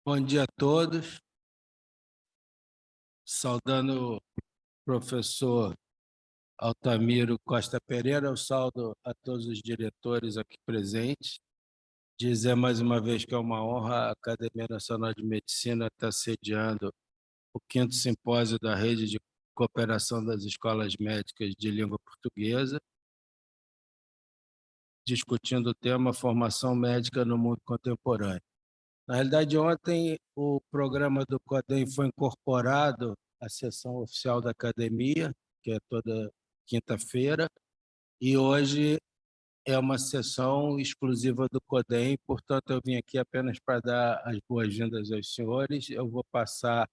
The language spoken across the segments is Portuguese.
Bom dia a todos. Saudando o professor Altamiro Costa Pereira, eu saudo a todos os diretores aqui presentes. Dizer mais uma vez que é uma honra a Academia Nacional de Medicina estar sediando o 5º Simpósio da Rede de Cooperação das Escolas Médicas de Língua Portuguesa, discutindo o tema Formação Médica no Mundo Contemporâneo. Na realidade, ontem o programa do CODEM foi incorporado à sessão oficial da academia, que é toda quinta-feira, e hoje é uma sessão exclusiva do CODEM, portanto, eu vim aqui apenas para dar as boas-vindas aos senhores. Eu vou passar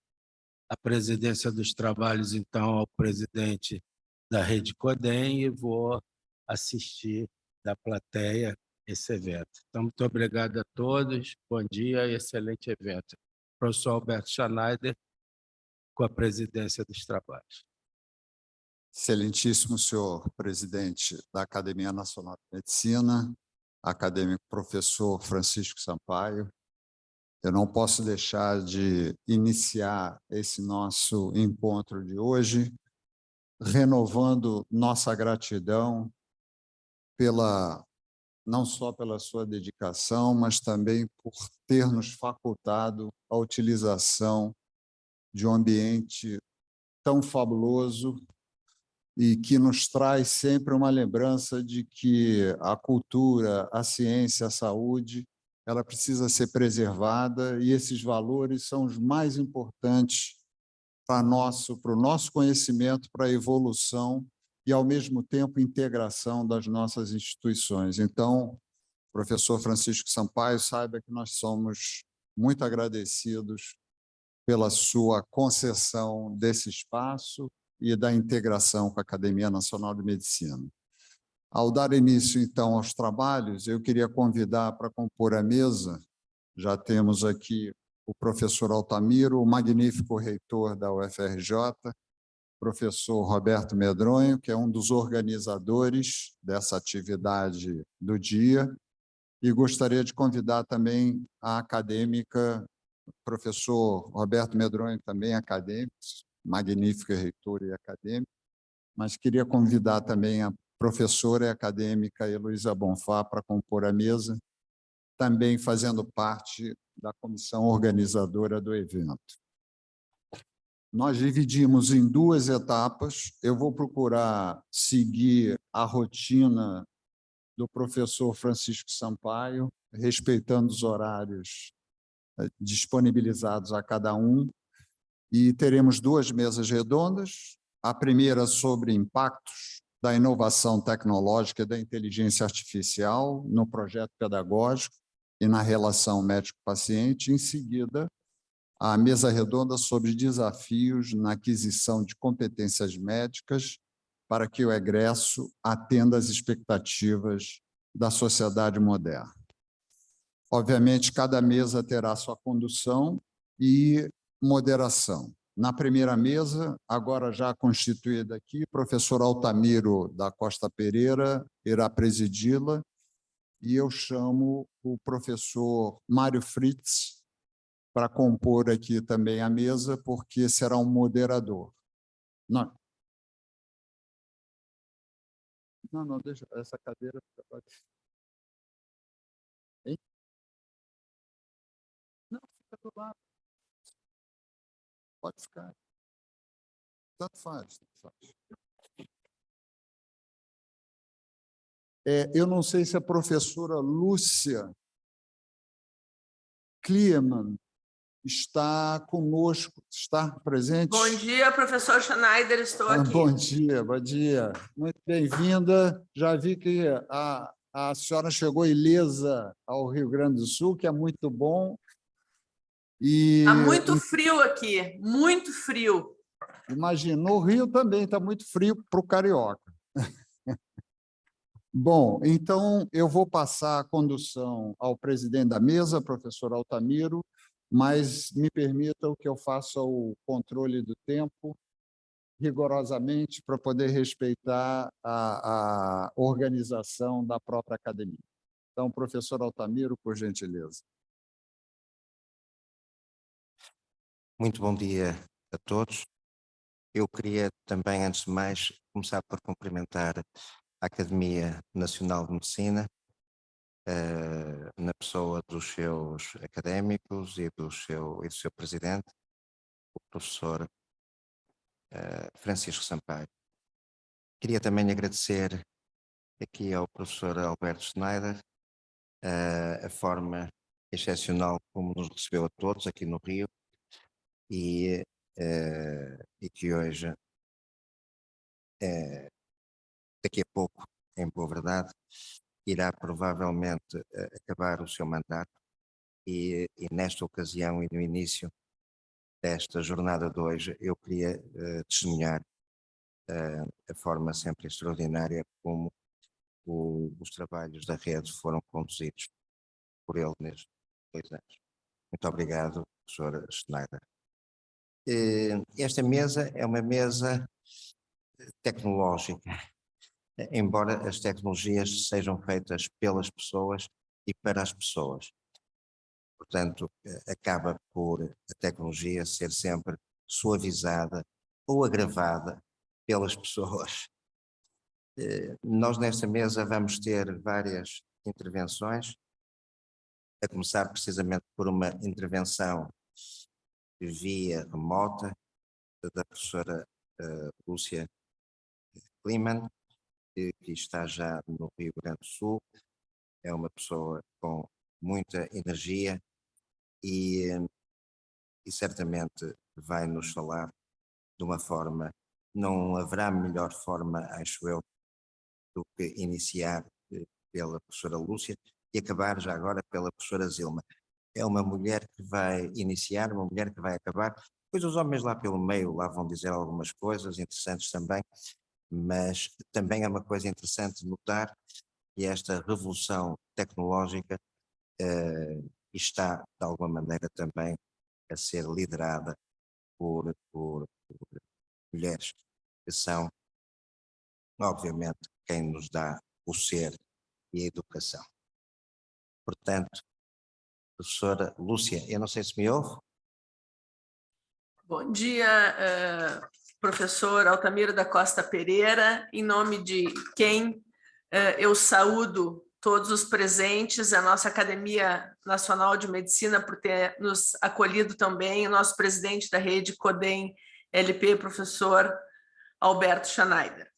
a presidência dos trabalhos, então, ao presidente da Rede CODEM e vou assistir da plateia esse evento. Então, muito obrigado a todos, bom dia e excelente evento. Professor Alberto Schneider, com a presidência dos trabalhos. Excelentíssimo senhor presidente da Academia Nacional de Medicina, acadêmico professor Francisco Sampaio, eu não posso deixar de iniciar esse nosso encontro de hoje renovando nossa gratidão não só pela sua dedicação, mas também por ter nos facultado a utilização de um ambiente tão fabuloso e que nos traz sempre uma lembrança de que a cultura, a ciência, a saúde, ela precisa ser preservada e esses valores são os mais importantes para o nosso conhecimento, para a evolução e, ao mesmo tempo, integração das nossas instituições. Então, professor Francisco Sampaio, saiba que nós somos muito agradecidos pela sua concessão desse espaço e da integração com a Academia Nacional de Medicina. Ao dar início, então, aos trabalhos, eu queria convidar para compor a mesa, já temos aqui o professor Altamiro, o magnífico reitor da UFRJ, professor Roberto Medronho, que é um dos organizadores dessa atividade do dia, e gostaria de convidar também a acadêmica, professor Roberto Medronho, também acadêmico, magnífico reitor e acadêmico, mas queria convidar também a professora e acadêmica Heloísa Bonfá para compor a mesa, também fazendo parte da comissão organizadora do evento. Nós dividimos em 2 etapas, eu vou procurar seguir a rotina do professor Francisco Sampaio, respeitando os horários disponibilizados a cada um, e teremos 2 mesas redondas, a primeira sobre impactos da inovação tecnológica e da inteligência artificial no projeto pedagógico e na relação médico-paciente, em seguida, a mesa redonda sobre desafios na aquisição de competências médicas para que o egresso atenda às expectativas da sociedade moderna. Obviamente, cada mesa terá sua condução e moderação. Na primeira mesa, agora já constituída aqui, o professor Altamiro da Costa Pereira irá presidi-la e eu chamo o professor Mário Fritz para compor aqui também a mesa, porque será um moderador. Não, deixa essa cadeira. Hein? Não, fica do lado. Pode ficar. Tanto faz, tanto faz. Eu não sei se a professora Lúcia Klieman está conosco, está presente? Bom dia, professor Schneider, estou aqui. Bom dia, bom dia. Muito bem-vinda. Já vi que a senhora chegou ilesa ao Rio Grande do Sul, que é muito bom. Está muito frio aqui, muito frio. Imagina, no Rio também está muito frio para o carioca. Bom, então eu vou passar a condução ao presidente da mesa, professor Altamiro, mas me permitam que eu faça o controle do tempo rigorosamente para poder respeitar a organização da própria academia. Então, professor Altamiro, por gentileza. Muito bom dia a todos. Eu queria também, antes de mais, começar por cumprimentar a Academia Nacional de Medicina, na pessoa dos seus académicos e do seu presidente, o professor Francisco Sampaio. Queria também agradecer aqui ao professor Alberto Schneider a forma excepcional como nos recebeu a todos aqui no Rio e que hoje, daqui a pouco, em boa verdade, irá provavelmente acabar o seu mandato e nesta ocasião e no início desta jornada de hoje eu queria testemunhar a forma sempre extraordinária como os trabalhos da rede foram conduzidos por ele nestes 2 anos. Muito obrigado, professor Schneider. Esta mesa é uma mesa tecnológica, embora as tecnologias sejam feitas pelas pessoas e para as pessoas. Portanto, acaba por a tecnologia ser sempre suavizada ou agravada pelas pessoas. Nós nesta mesa vamos ter várias intervenções, a começar precisamente por uma intervenção via remota da professora Lúcia Kliman, que está já no Rio Grande do Sul. É uma pessoa com muita energia e certamente vai nos falar de uma forma, não haverá melhor forma, acho eu, do que iniciar pela professora Lúcia e acabar já agora pela professora Zilma. É uma mulher que vai iniciar, uma mulher que vai acabar, depois os homens lá pelo meio lá vão dizer algumas coisas interessantes também, mas também é uma coisa interessante notar que esta revolução tecnológica está, de alguma maneira, também a ser liderada por mulheres, que são, obviamente, quem nos dá o ser e a educação. Portanto, professora Lúcia, eu não sei se me ouve. Bom dia, professor Altamiro da Costa Pereira. Em nome de quem eu saúdo todos os presentes, a nossa Academia Nacional de Medicina por ter nos acolhido também, o nosso presidente da rede CODEM LP, professor Alberto Schneider.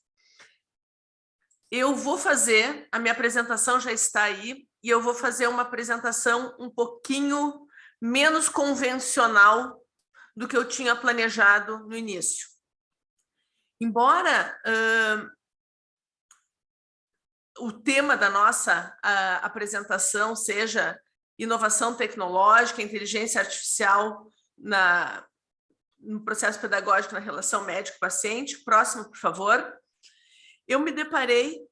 Eu vou fazer, a minha apresentação já está aí, e eu vou fazer uma apresentação um pouquinho menos convencional do que eu tinha planejado no início. Embora o tema da nossa apresentação seja inovação tecnológica, inteligência artificial no processo pedagógico na relação médico-paciente, próximo, por favor, eu me deparei,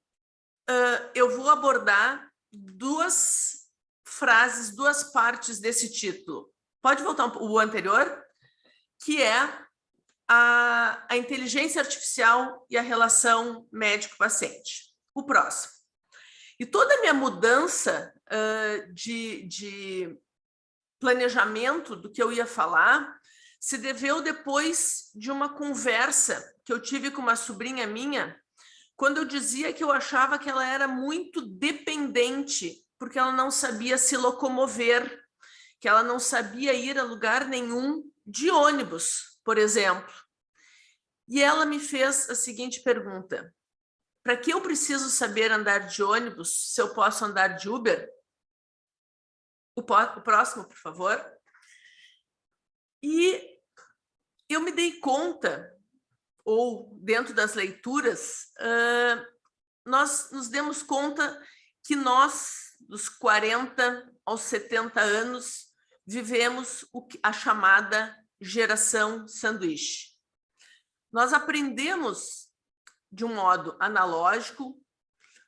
eu vou abordar 2 frases, 2 partes desse título. Pode voltar o anterior? Que é a inteligência artificial e a relação médico-paciente. O próximo. E toda a minha mudança de planejamento do que eu ia falar se deveu depois de uma conversa que eu tive com uma sobrinha minha, quando eu dizia que eu achava que ela era muito dependente, porque ela não sabia se locomover, que ela não sabia ir a lugar nenhum de ônibus, por exemplo. E ela me fez a seguinte pergunta: para que eu preciso saber andar de ônibus se eu posso andar de Uber? O próximo, por favor. E eu me dei conta, ou dentro das leituras, nós nos demos conta que nós, dos 40 aos 70 anos, vivemos a chamada geração sanduíche. Nós aprendemos de um modo analógico,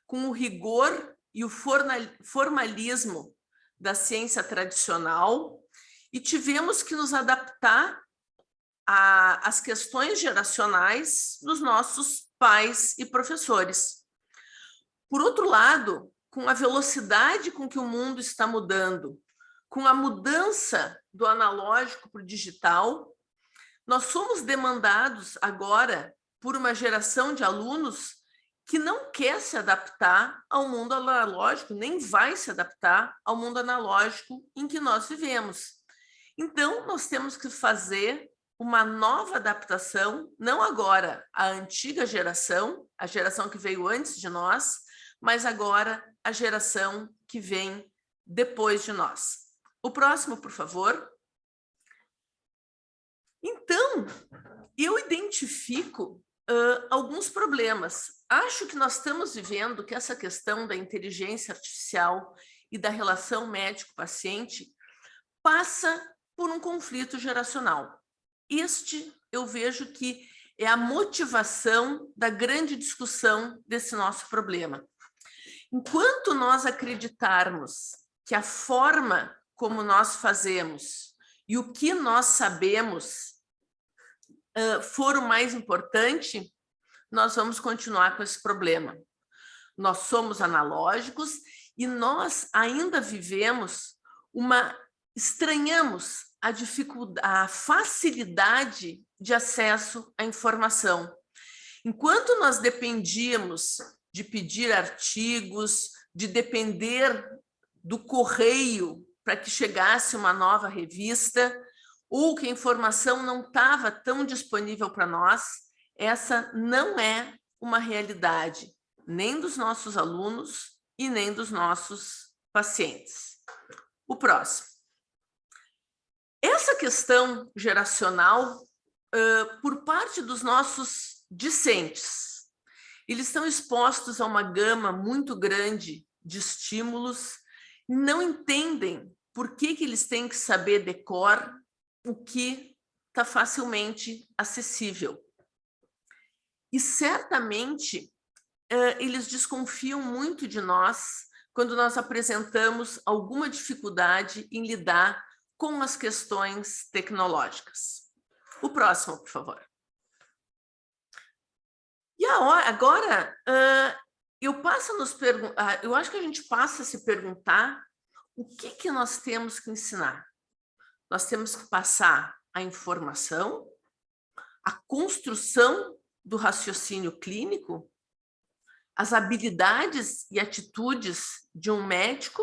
com o rigor e o formalismo da ciência tradicional, e tivemos que nos adaptar às questões geracionais dos nossos pais e professores. Por outro lado, com a velocidade com que o mundo está mudando, com a mudança do analógico para o digital, Nós somos demandados agora por uma geração de alunos que não quer se adaptar ao mundo analógico, nem vai se adaptar ao mundo analógico em que nós vivemos. Então, nós temos que fazer uma nova adaptação, não agora a antiga geração, a geração que veio antes de nós, mas agora a geração que vem depois de nós. O próximo, por favor. Então, eu identifico alguns problemas. Acho que nós estamos vivendo que essa questão da inteligência artificial e da relação médico-paciente passa por um conflito geracional. Este, eu vejo que é a motivação da grande discussão desse nosso problema. Enquanto nós acreditarmos que a forma como nós fazemos e o que nós sabemos for o mais importante, nós vamos continuar com esse problema. Nós somos analógicos e nós ainda vivemos estranhamos a facilidade de acesso à informação. Enquanto nós dependíamos de pedir artigos, de depender do correio para que chegasse uma nova revista, ou que a informação não estava tão disponível para nós, essa não é uma realidade, nem dos nossos alunos e nem dos nossos pacientes. O próximo. Essa questão geracional, por parte dos nossos discentes, eles estão expostos a uma gama muito grande de estímulos, não entendem por que eles têm que saber de cor o que está facilmente acessível. E certamente eles desconfiam muito de nós quando nós apresentamos alguma dificuldade em lidar com as questões tecnológicas. O próximo, por favor. E agora, eu acho que a gente passa a se perguntar o que nós temos que ensinar. Nós temos que passar a informação, a construção do raciocínio clínico, as habilidades e atitudes de um médico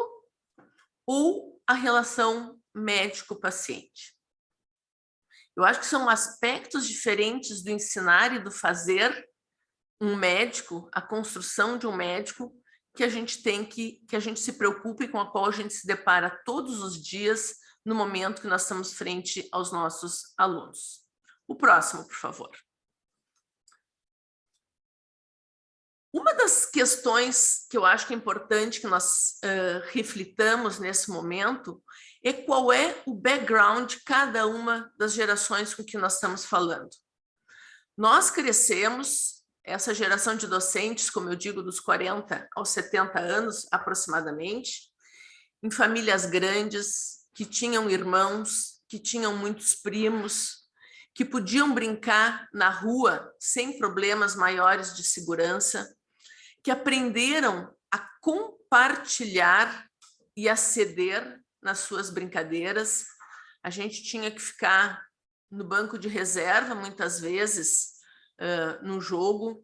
ou a relação médico-paciente. Eu acho que são aspectos diferentes do ensinar e do fazer um médico, a construção de um médico, que a gente se preocupe, com a qual a gente se depara todos os dias no momento que nós estamos frente aos nossos alunos. O próximo, por favor. Uma das questões que eu acho que é importante que nós reflitamos nesse momento é qual é o background de cada uma das gerações com que nós estamos falando. Nós crescemos, essa geração de docentes, como eu digo, dos 40 aos 70 anos aproximadamente, em famílias grandes, que tinham irmãos, que tinham muitos primos, que podiam brincar na rua sem problemas maiores de segurança, que aprenderam a compartilhar e a ceder nas suas brincadeiras. A gente tinha que ficar no banco de reserva, muitas vezes, no jogo.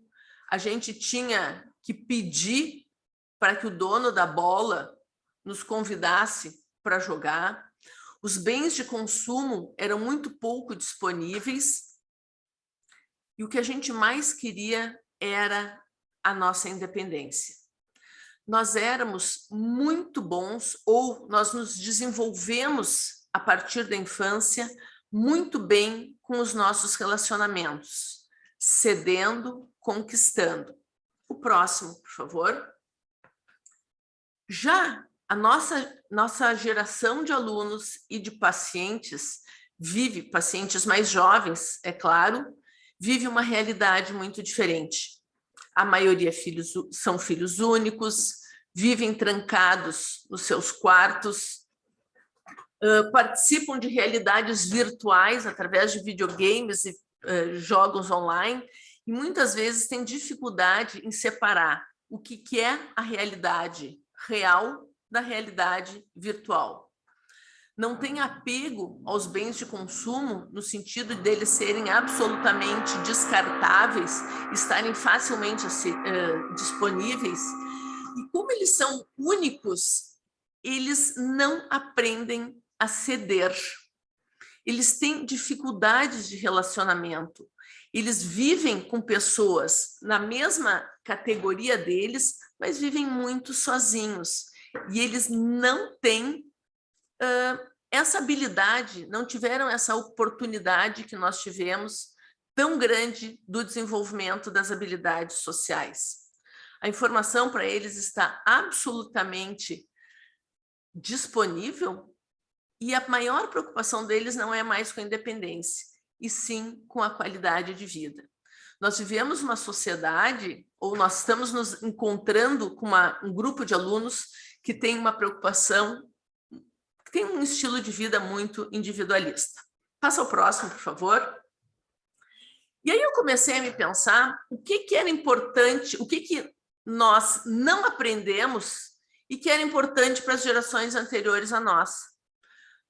A gente tinha que pedir para que o dono da bola nos convidasse para jogar. Os bens de consumo eram muito pouco disponíveis e o que a gente mais queria era a nossa independência. Nós éramos muito bons, ou nós nos desenvolvemos a partir da infância muito bem com os nossos relacionamentos, cedendo, conquistando. O próximo, por favor. Já a nossa geração de alunos e de pacientes pacientes mais jovens, é claro, vive uma realidade muito diferente. A maioria são filhos únicos, vivem trancados nos seus quartos, participam de realidades virtuais através de videogames e jogos online, e muitas vezes têm dificuldade em separar o que é a realidade real da realidade virtual. não tem apego aos bens de consumo, no sentido deles serem absolutamente descartáveis, estarem facilmente disponíveis, e como eles são únicos, eles não aprendem a ceder. Eles têm dificuldades de relacionamento. Eles vivem com pessoas na mesma categoria deles, mas vivem muito sozinhos. E eles não têm essa habilidade, não tiveram essa oportunidade que nós tivemos tão grande do desenvolvimento das habilidades sociais. A informação para eles está absolutamente disponível e a maior preocupação deles não é mais com a independência, e sim com a qualidade de vida. Nós vivemos uma sociedade, ou nós estamos nos encontrando com um grupo de alunos que tem uma preocupação, que tem um estilo de vida muito individualista. Passa ao próximo, por favor. E aí eu comecei a me pensar o que era importante, o que nós não aprendemos e que era importante para as gerações anteriores a nós.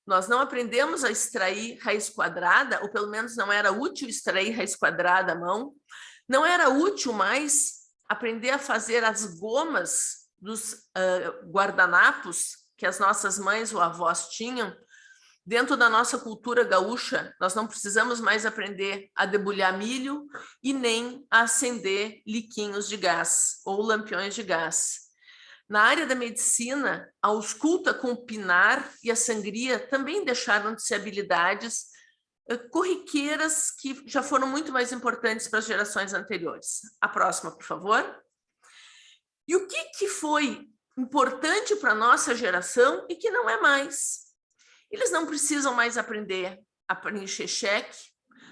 Nós não aprendemos a extrair raiz quadrada, ou pelo menos não era útil extrair raiz quadrada à mão, não era útil mais aprender a fazer as gomas dos guardanapos que as nossas mães ou avós tinham. Dentro da nossa cultura gaúcha, nós não precisamos mais aprender a debulhar milho e nem a acender liquinhos de gás ou lampiões de gás. Na área da medicina, a ausculta com o pinar e a sangria também deixaram de ser habilidades corriqueiras que já foram muito mais importantes para as gerações anteriores. A próxima, por favor. E o que foi importante para a nossa geração e que não é mais? Eles não precisam mais aprender a preencher cheque,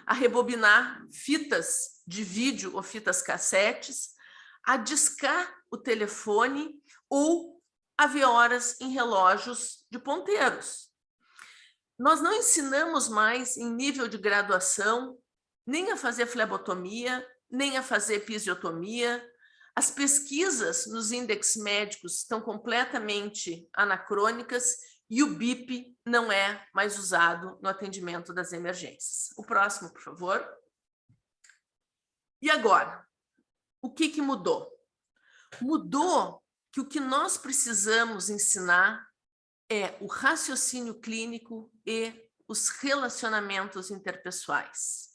a rebobinar fitas de vídeo ou fitas cassetes, a discar o telefone ou a ver horas em relógios de ponteiros. Nós não ensinamos mais em nível de graduação nem a fazer flebotomia, nem a fazer episiotomia. As pesquisas nos índices médicos estão completamente anacrônicas e o BIP não é mais usado no atendimento das emergências. O próximo, por favor. E agora, o que mudou? Mudou que o que nós precisamos ensinar é o raciocínio clínico e os relacionamentos interpessoais.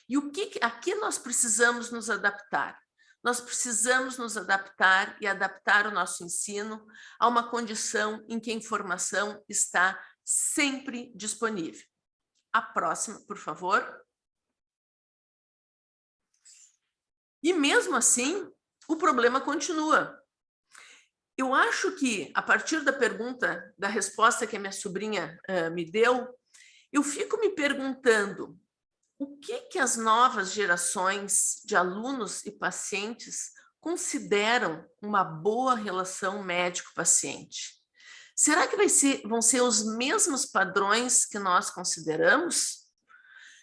E a que nós precisamos nos adaptar? Nós precisamos nos adaptar e adaptar o nosso ensino a uma condição em que a informação está sempre disponível. A próxima, por favor. E mesmo assim, o problema continua. Eu acho que, a partir da pergunta, da resposta que a minha sobrinha me deu, eu fico me perguntando o que as novas gerações de alunos e pacientes consideram uma boa relação médico-paciente. Será que vão ser os mesmos padrões que nós consideramos?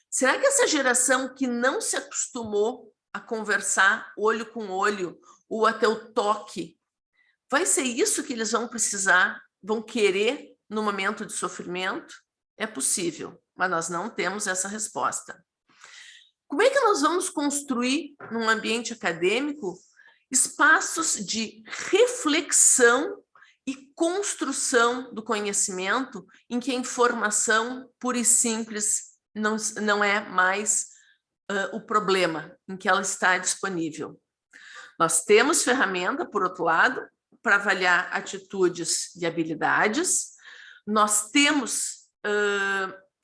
Será que essa geração que não se acostumou a conversar olho com olho ou até o toque, vai ser isso que eles vão precisar, vão querer no momento de sofrimento? É possível, mas nós não temos essa resposta. Como é que nós vamos construir, num ambiente acadêmico, espaços de reflexão e construção do conhecimento em que a informação pura e simples não é mais o problema, em que ela está disponível? Nós temos ferramenta, por outro lado, para avaliar atitudes e habilidades, nós temos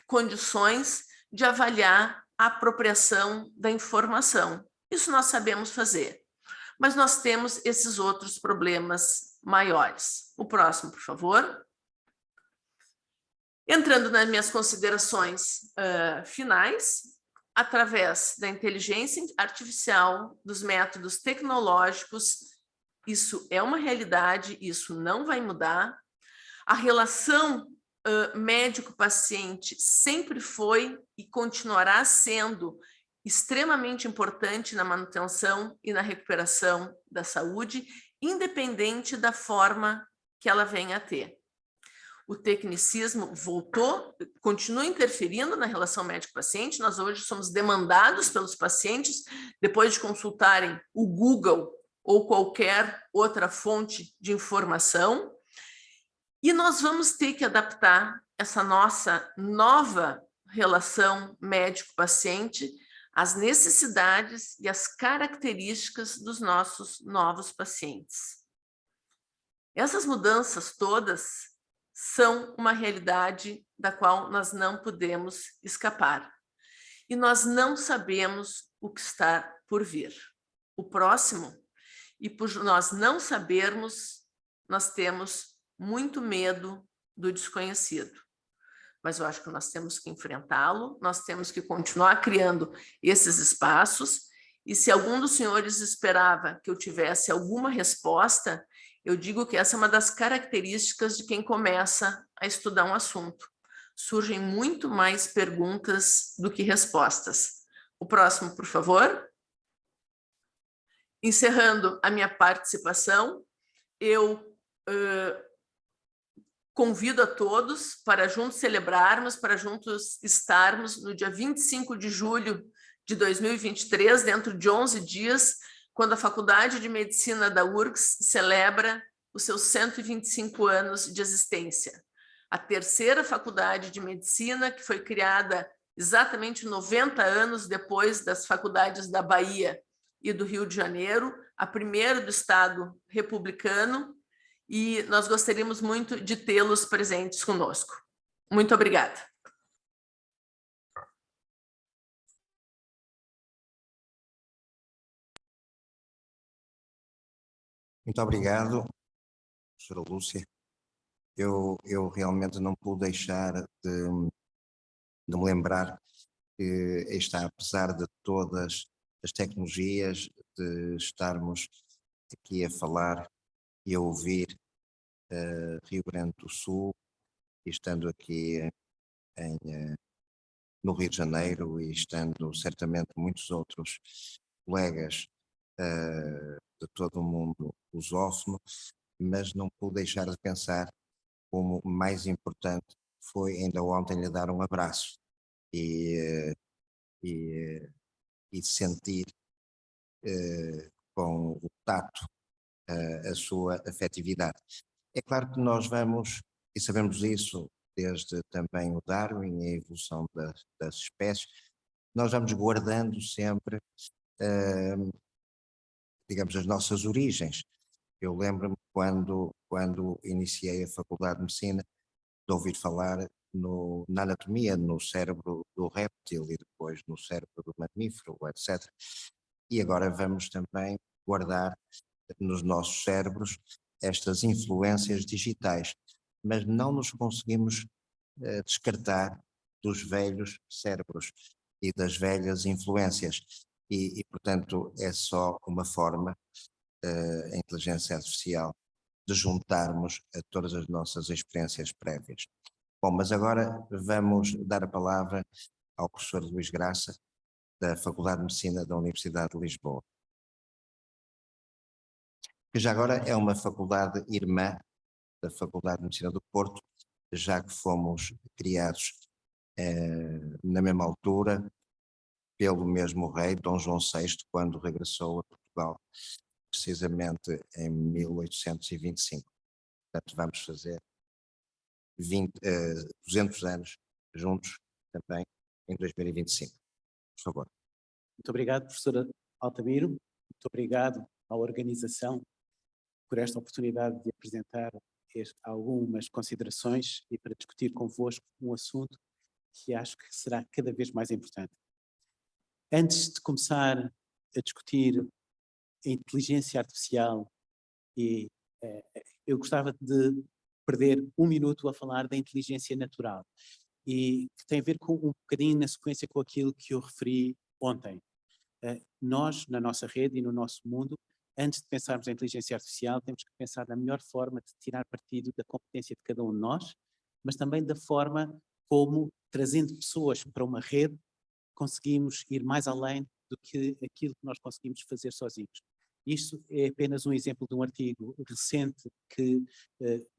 condições de avaliar a apropriação da informação. Isso nós sabemos fazer, mas nós temos esses outros problemas maiores. O próximo, por favor. Entrando nas minhas considerações finais, através da inteligência artificial, dos métodos tecnológicos, isso é uma realidade, isso não vai mudar. A relação médico-paciente sempre foi e continuará sendo extremamente importante na manutenção e na recuperação da saúde, independente da forma que ela venha a ter. o tecnicismo voltou, continua interferindo na relação médico-paciente. Nós hoje somos demandados pelos pacientes, depois de consultarem o Google ou qualquer outra fonte de informação, e nós vamos ter que adaptar essa nossa nova relação médico-paciente às necessidades e às características dos nossos novos pacientes. Essas mudanças todas são uma realidade da qual nós não podemos escapar. E nós não sabemos o que está por vir. O próximo, e por nós não sabermos, nós temos muito medo do desconhecido. Mas eu acho que nós temos que enfrentá-lo, nós temos que continuar criando esses espaços, e se algum dos senhores esperava que eu tivesse alguma resposta, eu digo que essa é uma das características de quem começa a estudar um assunto. Surgem muito mais perguntas do que respostas. O próximo, por favor. Encerrando a minha participação, eu convido a todos para juntos celebrarmos, para juntos estarmos no dia 25 de julho de 2023, dentro de 11 dias, quando a Faculdade de Medicina da URGS celebra os seus 125 anos de existência. A terceira faculdade de medicina, que foi criada exatamente 90 anos depois das faculdades da Bahia e do Rio de Janeiro, a primeira do Estado republicano, e nós gostaríamos muito de tê-los presentes conosco. Muito obrigada. Muito obrigado, professora Lúcia. Eu realmente não pude deixar de me lembrar que está, apesar de todas as tecnologias, de estarmos aqui a falar e a ouvir Rio Grande do Sul, e estando aqui no Rio de Janeiro, e estando certamente muitos outros colegas de todo o mundo lusófono, mas não pude deixar de pensar como mais importante foi ainda ontem lhe dar um abraço e sentir com o tato a sua afetividade. É claro que nós vamos, e sabemos isso desde também o Darwin e a evolução das espécies, nós vamos guardando sempre, digamos, as nossas origens. Eu lembro-me quando iniciei a Faculdade de Medicina, de ouvir falar na anatomia, no cérebro do réptil e depois no cérebro do mamífero, etc. E agora vamos também guardar nos nossos cérebros estas influências digitais, mas não nos conseguimos descartar dos velhos cérebros e das velhas influências. E, portanto, é só uma forma, a inteligência artificial, de juntarmos a todas as nossas experiências prévias. Bom, mas agora vamos dar a palavra ao professor Luís Graça, da Faculdade de Medicina da Universidade de Lisboa, que já agora é uma faculdade irmã da Faculdade de Medicina do Porto, já que fomos criados na mesma altura pelo mesmo rei, Dom João VI, quando regressou a Portugal, precisamente em 1825. Portanto, vamos fazer 200 anos juntos também em 2025. Por favor. Muito obrigado, professora Altamiro. Muito obrigado à organização por esta oportunidade de apresentar algumas considerações e para discutir convosco um assunto que acho que será cada vez mais importante. Antes de começar a discutir a inteligência artificial, eu gostava de perder um minuto a falar da inteligência natural, e que tem a ver com um bocadinho na sequência com aquilo que eu referi ontem. Nós, na nossa rede e no nosso mundo, antes de pensarmos em inteligência artificial, temos que pensar na melhor forma de tirar partido da competência de cada um de nós, mas também da forma como, trazendo pessoas para uma rede, conseguimos ir mais além do que aquilo que nós conseguimos fazer sozinhos. Isto é apenas um exemplo de um artigo recente que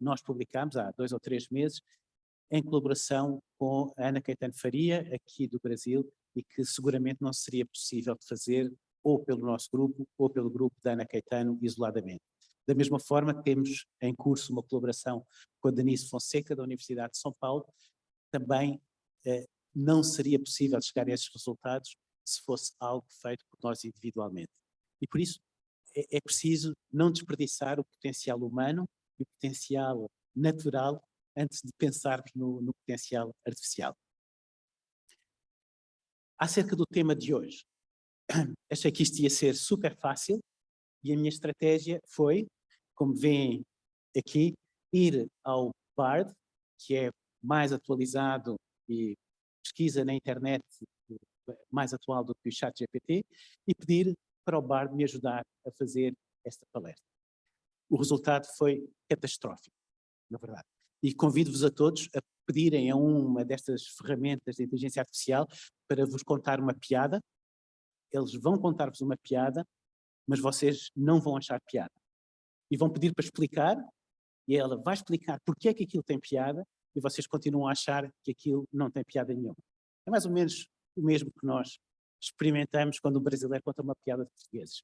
nós publicámos há 2 ou 3 meses, em colaboração com a Ana Caetano Faria, aqui do Brasil, e que seguramente não seria possível de fazer ou pelo nosso grupo ou pelo grupo da Ana Caetano isoladamente. Da mesma forma, temos em curso uma colaboração com a Denise Fonseca, da Universidade de São Paulo. Também não seria possível chegar a esses resultados se fosse algo feito por nós individualmente. E por isso é preciso não desperdiçar o potencial humano e o potencial natural antes de pensarmos no potencial artificial. Acerca do tema de hoje, achei que isto ia ser super fácil e a minha estratégia foi, como veem aqui, ir ao Bard, que é mais atualizado e pesquisa na internet mais atual do que o ChatGPT, e pedir para o Bard me ajudar a fazer esta palestra. O resultado foi catastrófico, na verdade. E convido-vos a todos a pedirem a uma destas ferramentas de inteligência artificial para vos contar uma piada. Eles vão contar-vos uma piada, mas vocês não vão achar piada. E vão pedir para explicar, e ela vai explicar porque é que aquilo tem piada, e vocês continuam a achar que aquilo não tem piada nenhuma. É mais ou menos o mesmo que nós experimentamos quando um brasileiro conta uma piada de portugueses.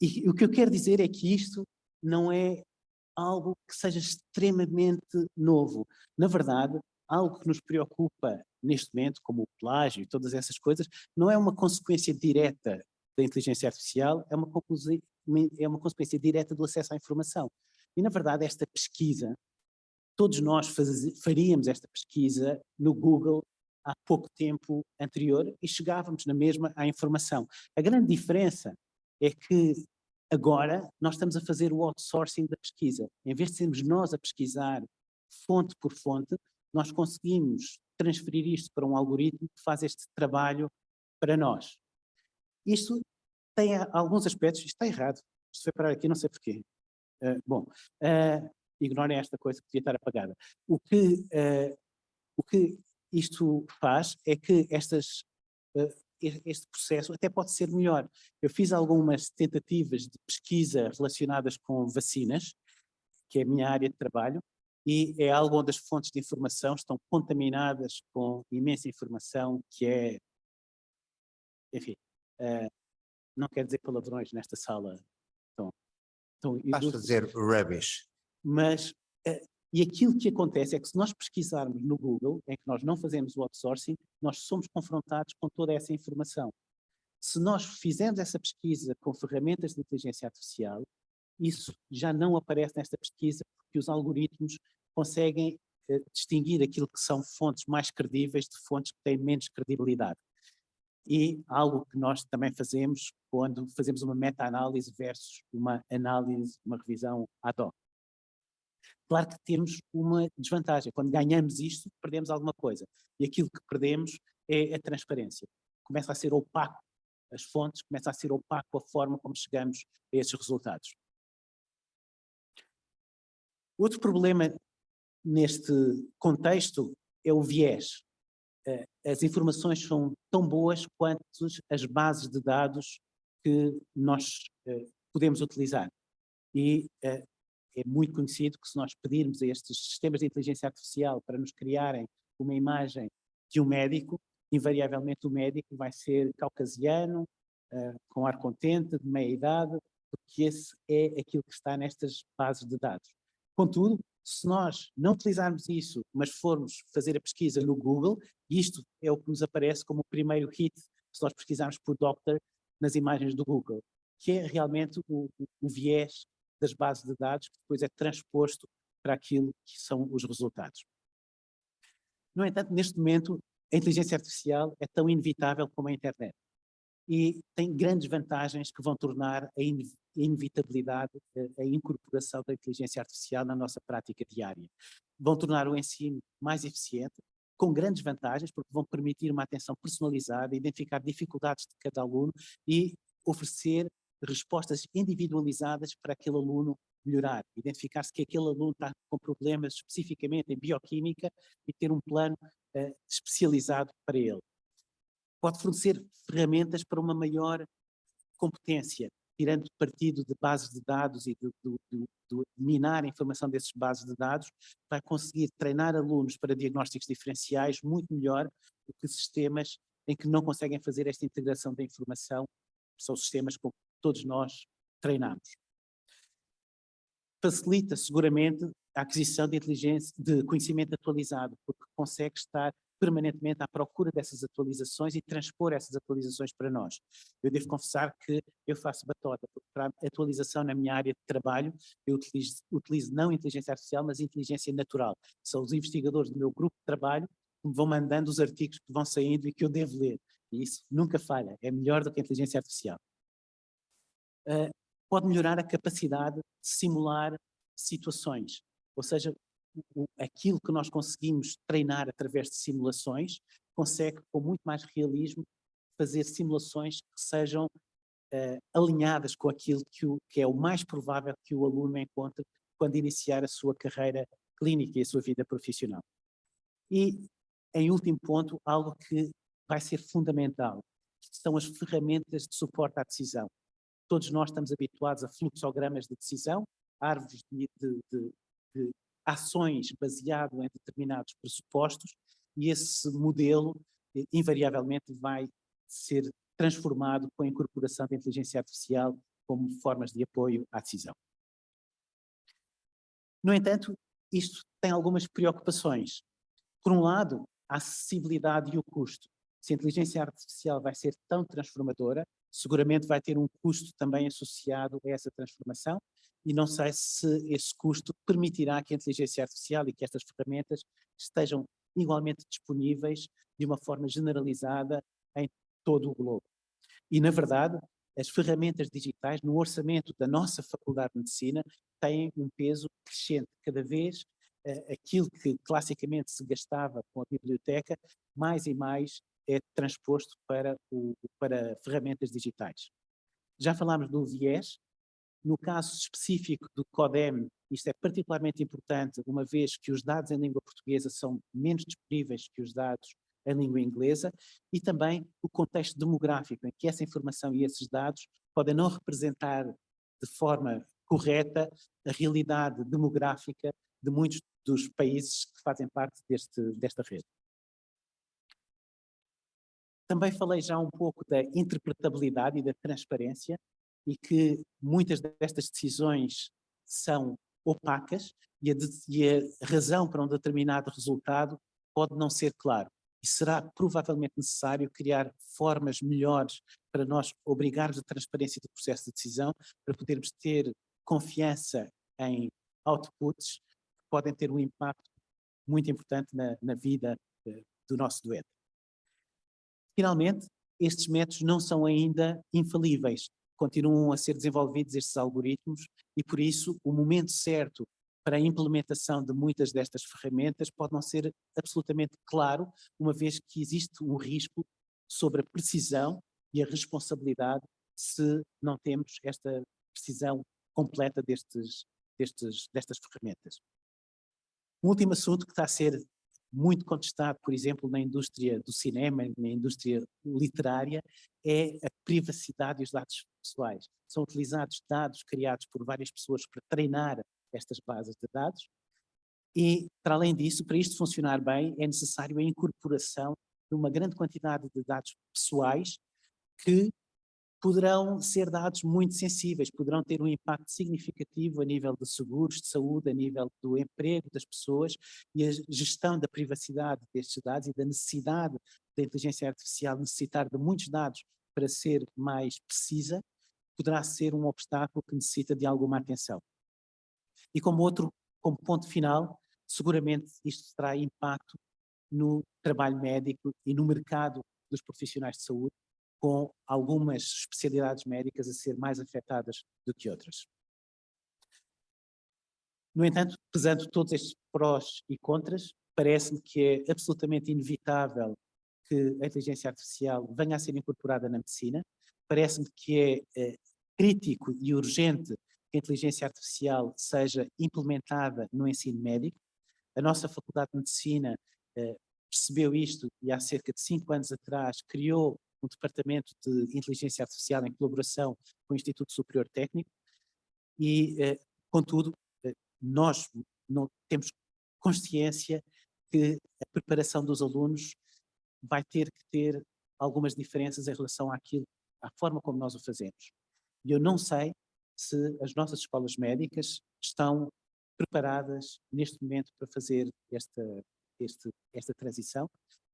E o que eu quero dizer é que isto não é algo que seja extremamente novo. Na verdade, algo que nos preocupa neste momento, como o plágio e todas essas coisas, não é uma consequência direta da inteligência artificial, é uma consequência direta do acesso à informação. E, na verdade, esta pesquisa, todos nós faríamos esta pesquisa no Google há pouco tempo anterior e chegávamos na mesma à informação. A grande diferença é que agora nós estamos a fazer o outsourcing da pesquisa. Em vez de sermos nós a pesquisar fonte por fonte, nós conseguimos transferir isto para um algoritmo que faz este trabalho para nós. Isto tem alguns aspectos, isto está errado, isto foi parar aqui, não sei porquê. Ignorem esta coisa que devia estar apagada. O que isto faz é que este processo até pode ser melhor. Eu fiz algumas tentativas de pesquisa relacionadas com vacinas, que é a minha área de trabalho, e é algo onde as fontes de informação estão contaminadas com imensa informação que é, enfim, não quero dizer palavrões nesta sala. Basta dizer rubbish. Mas, e aquilo que acontece é que se nós pesquisarmos no Google, em que nós não fazemos o outsourcing, nós somos confrontados com toda essa informação. Se nós fizermos essa pesquisa com ferramentas de inteligência artificial, isso já não aparece nesta pesquisa, porque os algoritmos conseguem distinguir aquilo que são fontes mais credíveis de fontes que têm menos credibilidade. E algo que nós também fazemos quando fazemos uma meta-análise versus uma análise, uma revisão ad hoc. Claro que temos uma desvantagem. Quando ganhamos isto, perdemos alguma coisa. E aquilo que perdemos é a transparência. Começa a ser opaco as fontes, começa a ser opaco a forma como chegamos a esses resultados. Outro problema neste contexto é o viés. As informações são tão boas quanto as bases de dados que nós podemos utilizar. E é muito conhecido que se nós pedirmos a estes sistemas de inteligência artificial para nos criarem uma imagem de um médico, invariavelmente o médico vai ser caucasiano, com ar contente, de meia idade, porque esse é aquilo que está nestas bases de dados. Contudo, se nós não utilizarmos isso, mas formos fazer a pesquisa no Google, isto é o que nos aparece como o primeiro hit, se nós pesquisarmos por doctor nas imagens do Google, que é realmente o viés das bases de dados, que depois é transposto para aquilo que são os resultados. No entanto, neste momento, a inteligência artificial é tão inevitável como a internet e tem grandes vantagens que vão tornar a inevitabilidade, a incorporação da inteligência artificial na nossa prática diária. Vão tornar o ensino mais eficiente, com grandes vantagens, porque vão permitir uma atenção personalizada, identificar dificuldades de cada aluno e oferecer respostas individualizadas para aquele aluno melhorar, identificar-se que aquele aluno está com problemas especificamente em bioquímica e ter um plano especializado para ele. pode fornecer ferramentas para uma maior competência, tirando partido de bases de dados e de minar a informação desses bases de dados, vai conseguir treinar alunos para diagnósticos diferenciais muito melhor do que sistemas em que não conseguem fazer esta integração da informação, são sistemas com que todos nós treinamos. Facilita seguramente a aquisição de conhecimento atualizado, porque consegue estar permanentemente à procura dessas atualizações e transpor essas atualizações para nós. Eu devo confessar que eu faço batota, porque para a atualização na minha área de trabalho, eu utilizo não inteligência artificial, mas inteligência natural. São os investigadores do meu grupo de trabalho que me vão mandando os artigos que vão saindo e que eu devo ler. E isso nunca falha, é melhor do que a inteligência artificial. Pode melhorar a capacidade de simular situações, ou seja, aquilo que nós conseguimos treinar através de simulações, consegue com muito mais realismo fazer simulações que sejam alinhadas com aquilo que é o mais provável que o aluno encontre quando iniciar a sua carreira clínica e a sua vida profissional. E, em último ponto, algo que vai ser fundamental, que são as ferramentas de suporte à decisão. Todos nós estamos habituados a fluxogramas de decisão, árvores de ações baseado em determinados pressupostos, e esse modelo invariavelmente vai ser transformado com a incorporação da inteligência artificial como formas de apoio à decisão. No entanto, isto tem algumas preocupações. Por um lado, a acessibilidade e o custo. Se a inteligência artificial vai ser tão transformadora, seguramente vai ter um custo também associado a essa transformação, e não sei se esse custo permitirá que a inteligência artificial e que estas ferramentas estejam igualmente disponíveis de uma forma generalizada em todo o globo. E, na verdade, as ferramentas digitais no orçamento da nossa Faculdade de Medicina têm um peso crescente. Cada vez aquilo que classicamente se gastava com a biblioteca, mais e mais é transposto para ferramentas digitais. Já falámos do viés. No caso específico do CODEM, isto é particularmente importante, uma vez que os dados em língua portuguesa são menos disponíveis que os dados em língua inglesa, e também o contexto demográfico, em que essa informação e esses dados podem não representar de forma correta a realidade demográfica de muitos dos países que fazem parte desta rede. Também falei já um pouco da interpretabilidade e da transparência, e que muitas destas decisões são opacas e a razão para um determinado resultado pode não ser claro. E será provavelmente necessário criar formas melhores para nós obrigarmos a transparência do processo de decisão, para podermos ter confiança em outputs que podem ter um impacto muito importante na vida do nosso doente. Finalmente, estes métodos não são ainda infalíveis. Continuam a ser desenvolvidos estes algoritmos e, por isso, o momento certo para a implementação de muitas destas ferramentas pode não ser absolutamente claro, uma vez que existe um risco sobre a precisão e a responsabilidade se não temos esta precisão completa destas ferramentas. Um último assunto que está a ser muito contestado, por exemplo, na indústria do cinema, na indústria literária, é a privacidade e os dados pessoais. São utilizados dados criados por várias pessoas para treinar estas bases de dados e, para além disso, para isto funcionar bem, é necessário a incorporação de uma grande quantidade de dados pessoais que poderão ser dados muito sensíveis, poderão ter um impacto significativo a nível de seguros de saúde, a nível do emprego das pessoas, e a gestão da privacidade destes dados e da necessidade da inteligência artificial necessitar de muitos dados para ser mais precisa, poderá ser um obstáculo que necessita de alguma atenção. E como ponto final, seguramente isto terá impacto no trabalho médico e no mercado dos profissionais de saúde, com algumas especialidades médicas a ser mais afetadas do que outras. No entanto, pesando todos estes prós e contras, parece-me que é absolutamente inevitável que a inteligência artificial venha a ser incorporada na medicina. Parece-me que é crítico e urgente que a inteligência artificial seja implementada no ensino médico. A nossa Faculdade de Medicina percebeu isto e há cerca de 5 anos atrás criou um departamento de inteligência artificial em colaboração com o Instituto Superior Técnico e, contudo, nós não temos consciência que a preparação dos alunos vai ter que ter algumas diferenças em relação à forma como nós o fazemos. E eu não sei se as nossas escolas médicas estão preparadas neste momento para fazer esta transição,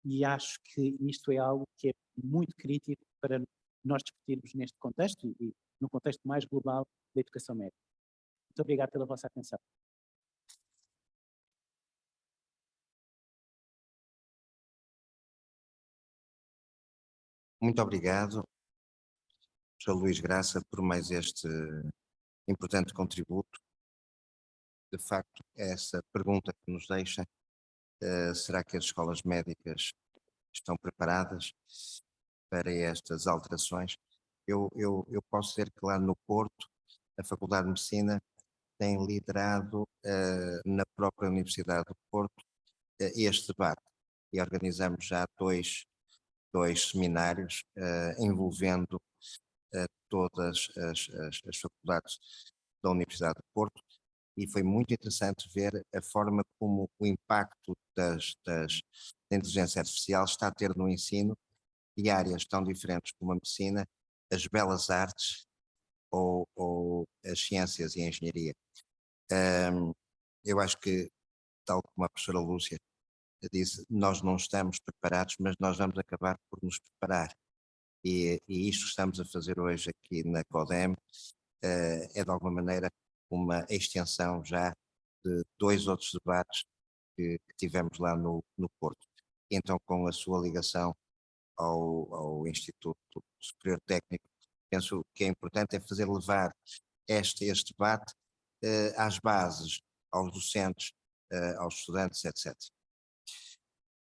e acho que isto é algo que é muito crítico para nós discutirmos neste contexto e no contexto mais global da educação médica. Muito obrigado pela vossa atenção. Muito obrigado, Sr. Luís Graça, por mais este importante contributo. De facto, essa pergunta que nos deixa, será que as escolas médicas estão preparadas para estas alterações? Eu posso dizer que lá no Porto, a Faculdade de Medicina tem liderado na própria Universidade do Porto este debate, e organizamos já dois seminários envolvendo todas as faculdades da Universidade do Porto, e foi muito interessante ver a forma como o impacto da inteligência artificial está a ter no ensino, e áreas tão diferentes como a medicina, as belas artes ou as ciências e a engenharia. Eu acho que, tal como a professora Lúcia disse, nós não estamos preparados, mas nós vamos acabar por nos preparar. E isto que estamos a fazer hoje aqui na CODEM é de alguma maneira uma extensão já de 2 outros debates que tivemos lá no Porto. Então, com a sua ligação ao Instituto Superior Técnico, penso que é importante fazer levar este debate às bases, aos docentes, aos estudantes, etc.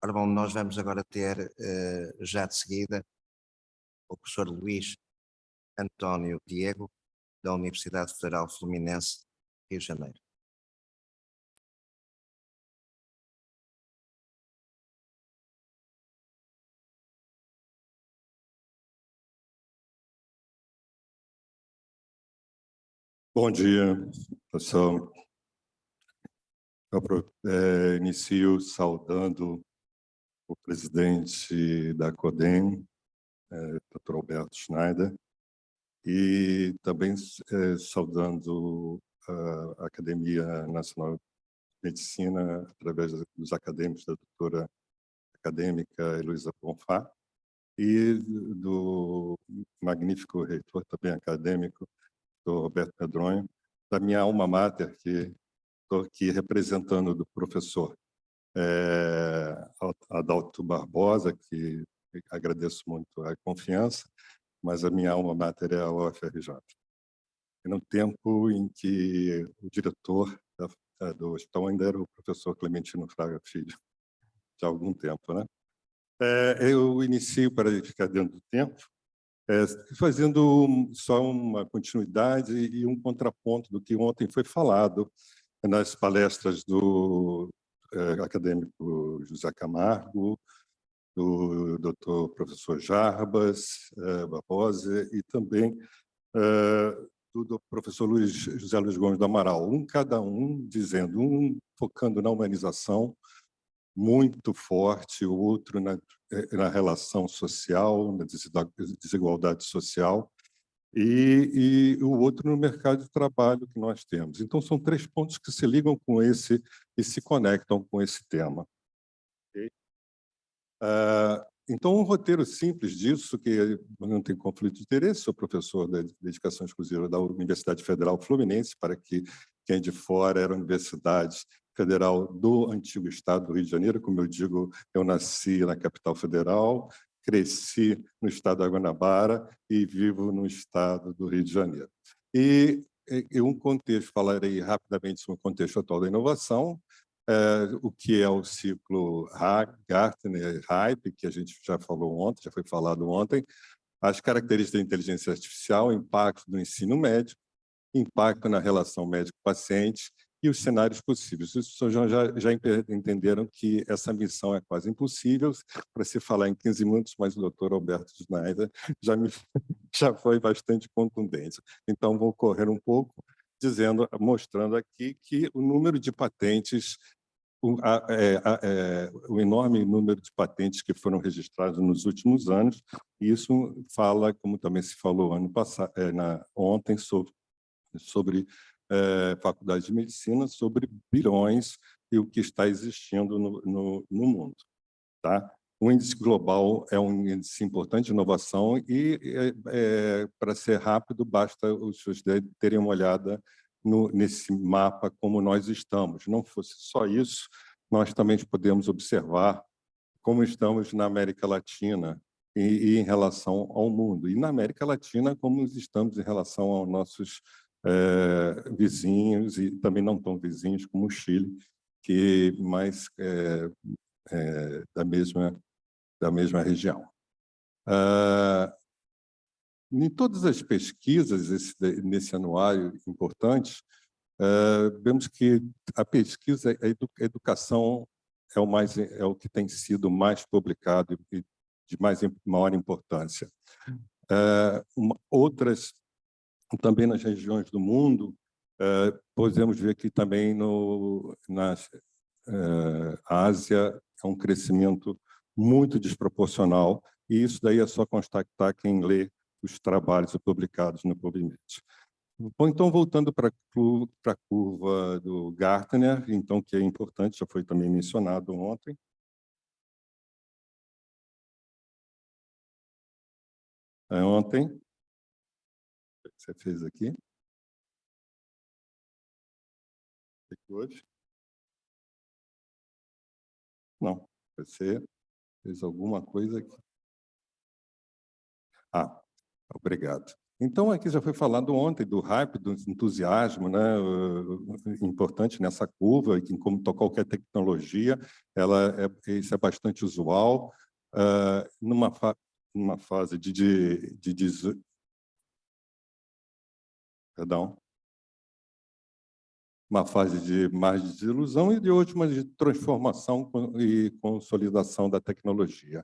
Ora bom, nós vamos agora ter já de seguida o professor Luís António Diego, da Universidade Federal Fluminense, Rio de Janeiro. Bom dia, pessoal. Eu inicio saudando o presidente da CODEM, Dr. Alberto Schneider, e também saudando a Academia Nacional de Medicina, através dos acadêmicos da doutora acadêmica Heloísa Bonfá, e do magnífico reitor, também acadêmico, do Roberto Pedronho, da minha alma mater, que estou aqui representando do professor Adalto Barbosa, que agradeço muito a confiança, mas a minha alma mater é a UFRJ. E no tempo em que o diretor do hospital ainda era o professor Clementino Fraga Filho, já há algum tempo, né? Eu inicio, para ficar dentro do tempo, fazendo só uma continuidade e um contraponto do que ontem foi falado nas palestras do acadêmico José Camargo, do professor Jarbas Barbosa e também do professor José Luiz Gomes do Amaral, cada um dizendo, focando na humanização muito forte, o outro na relação social, na desigualdade social, e o outro no mercado de trabalho que nós temos. Então, são 3 pontos que se ligam com esse e se conectam com esse tema. Okay? Então, um roteiro simples disso, que não tem conflito de interesse, sou professor da dedicação exclusiva da Universidade Federal Fluminense, para que quem de fora era a Universidade Federal do antigo Estado do Rio de Janeiro. Como eu digo, eu nasci na capital federal, cresci no Estado da Guanabara e vivo no Estado do Rio de Janeiro. E um contexto, falarei rapidamente sobre o contexto atual da inovação, o que é o ciclo Gartner-Hype, que a gente já falou ontem, já foi falado ontem, as características da inteligência artificial, impacto do ensino médico, impacto na relação médico-paciente e os cenários possíveis. Os pessoas já entenderam que essa missão é quase impossível para se falar em 15 minutos, mas o doutor Alberto Schneider já foi bastante contundente. Então, vou correr um pouco, mostrando aqui que o número de patentes, o enorme número de patentes que foram registradas nos últimos anos, e isso fala, como também se falou ontem, sobre Faculdade de Medicina, sobre bilhões e o que está existindo no mundo. Tá? O índice global é um índice importante de inovação e, para ser rápido, basta os senhores terem uma olhada nesse mapa como nós estamos. Não fosse só isso, nós também podemos observar como estamos na América Latina e em relação ao mundo. E na América Latina, como estamos em relação aos nossos vizinhos, e também não tão vizinhos, como o Chile, que mais da mesma região. Em todas as pesquisas nesse anuário importante, vemos que a pesquisa, a educação é o que tem sido mais publicado e de maior importância. Outras, também nas regiões do mundo, podemos ver que também na Ásia é um crescimento muito desproporcional, e isso daí é só constatar quem lê os trabalhos publicados no PubMed. Bom, então, voltando para a curva do Gartner, então, que é importante, já foi também mencionado ontem. Ontem, o que você fez aqui? Hoje? Não, você fez alguma coisa aqui. Obrigado. Então, aqui já foi falado ontem do hype, do entusiasmo, né, importante nessa curva, e que, como qualquer tecnologia, isso é bastante usual. Numa fase uma fase de mais de desilusão e de última de transformação e consolidação da tecnologia.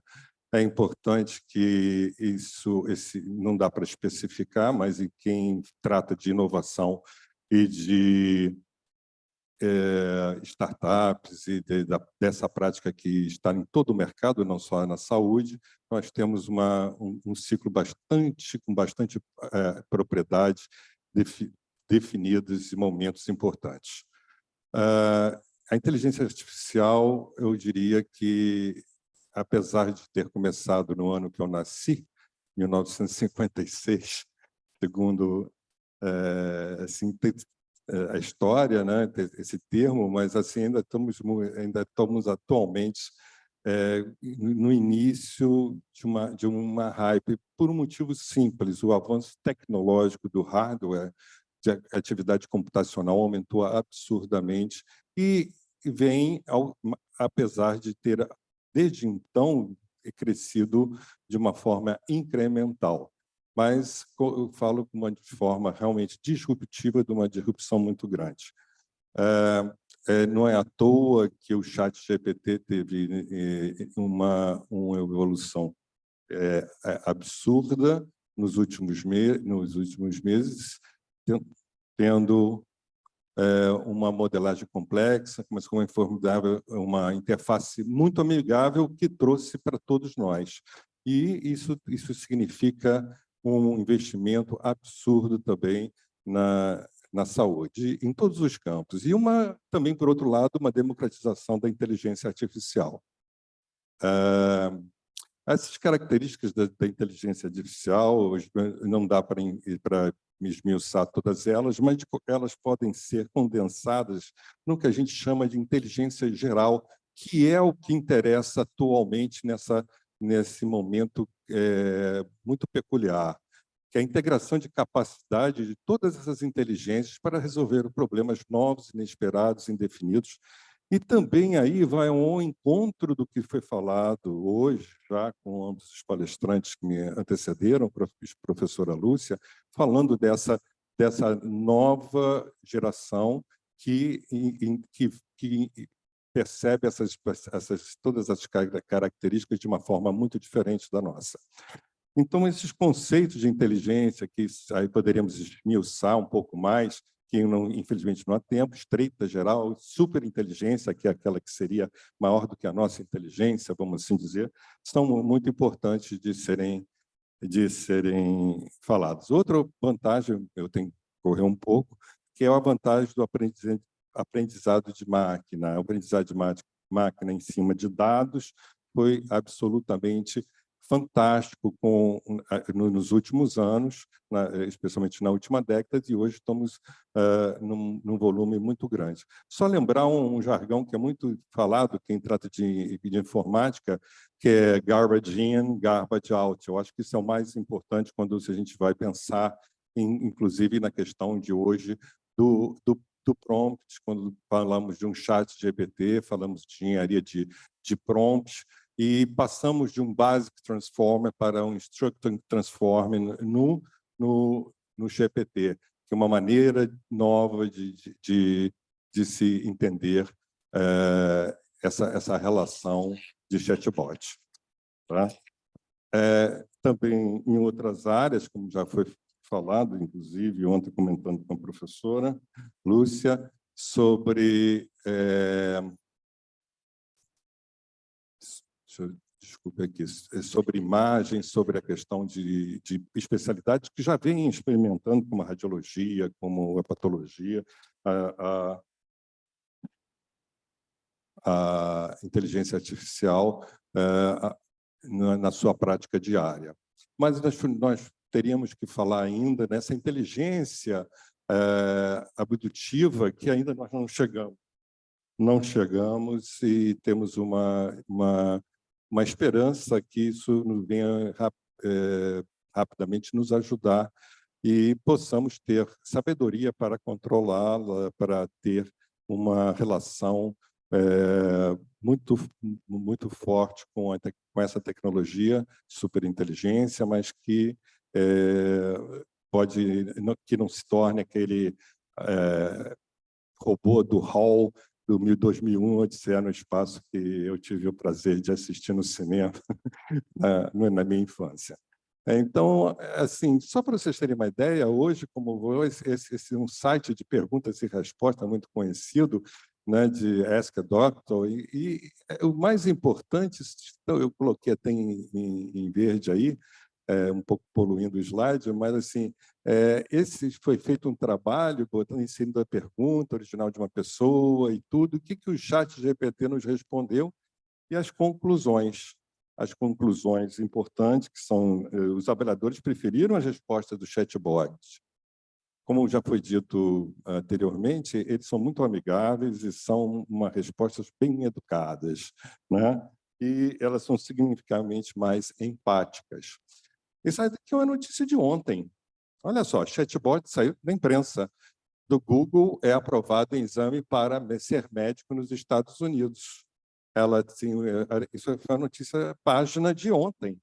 É importante que não dá para especificar, mas em quem trata de inovação e de startups e dessa prática que está em todo o mercado, não só na saúde, nós temos um ciclo com bastante propriedade definidas e momentos importantes. A inteligência artificial, eu diria que, apesar de ter começado no ano que eu nasci, 1956, segundo a história, né, esse termo, mas assim, ainda estamos atualmente no início de uma hype, por um motivo simples: o avanço tecnológico do hardware, de atividade computacional, aumentou absurdamente e vem, apesar de ter, desde então, crescido de uma forma incremental. Mas eu falo de forma realmente disruptiva, de uma disrupção muito grande. Não é à toa que o ChatGPT teve uma evolução absurda nos últimos meses, tendo uma modelagem complexa, mas com uma interface muito amigável que trouxe para todos nós. E isso significa um investimento absurdo também na saúde, em todos os campos. E também, por outro lado, uma democratização da inteligência artificial. Essas características da inteligência artificial, não dá para me esmiuçar todas elas, mas elas podem ser condensadas no que a gente chama de inteligência geral, que é o que interessa atualmente nesse momento muito peculiar, que é a integração de capacidade de todas essas inteligências para resolver problemas novos, inesperados, indefinidos. E também aí vai ao encontro do que foi falado hoje, já com ambos os palestrantes que me antecederam, a professora Lúcia, falando dessa nova geração que percebe todas as características de uma forma muito diferente da nossa. Então, esses conceitos de inteligência, que aí poderíamos esmiuçar um pouco mais, que infelizmente não há tempo, estreita, geral, superinteligência, que é aquela que seria maior do que a nossa inteligência, vamos assim dizer, são muito importantes de serem falados. Outra vantagem, eu tenho que correr um pouco, que é a vantagem do aprendizado de máquina. O aprendizado de máquina em cima de dados foi absolutamente fantástico nos últimos anos, especialmente na última década, e hoje estamos num volume muito grande. Só lembrar um jargão que é muito falado, quem trata de informática, que é garbage in, garbage out. Eu acho que isso é o mais importante quando a gente vai pensar, inclusive, na questão de hoje do prompt, quando falamos de um chat GPT, falamos de engenharia de prompt, e passamos de um Basic Transformer para um Structured Transformer no GPT, que é uma maneira nova de se entender essa relação de chatbot. Tá? Também em outras áreas, como já foi falado, inclusive, ontem comentando com a professora Lúcia, sobre... desculpe aqui, sobre imagens, sobre a questão de especialidades que já vem experimentando, como a radiologia, como a patologia, a inteligência artificial na sua prática diária. Mas nós teríamos que falar ainda nessa inteligência abdutiva que ainda nós não chegamos. Não chegamos e temos uma esperança que isso venha rapidamente nos ajudar e possamos ter sabedoria para controlá-la, para ter uma relação muito forte com essa tecnologia, superinteligência, mas que que não se torne aquele robô do Hall do 2001, Odisseia no Espaço, que eu tive o prazer de assistir no cinema na minha infância. Então, assim, só para vocês terem uma ideia, hoje, como esse um site de perguntas e respostas muito conhecido, né, de Ask a Doctor, e o mais importante, eu coloquei até em verde aí, um pouco poluindo o slide, mas assim, esse foi feito um trabalho, botando em cima da pergunta original de uma pessoa e tudo, o que o chat GPT nos respondeu e as conclusões importantes, que são, os avaliadores preferiram as respostas do chatbot. Como já foi dito anteriormente, eles são muito amigáveis e são respostas bem educadas, né? E elas são significativamente mais empáticas. Isso aqui é uma notícia de ontem. Olha só, chatbot saiu da imprensa. Do Google é aprovado em exame para ser médico nos Estados Unidos. Isso foi uma notícia página de ontem.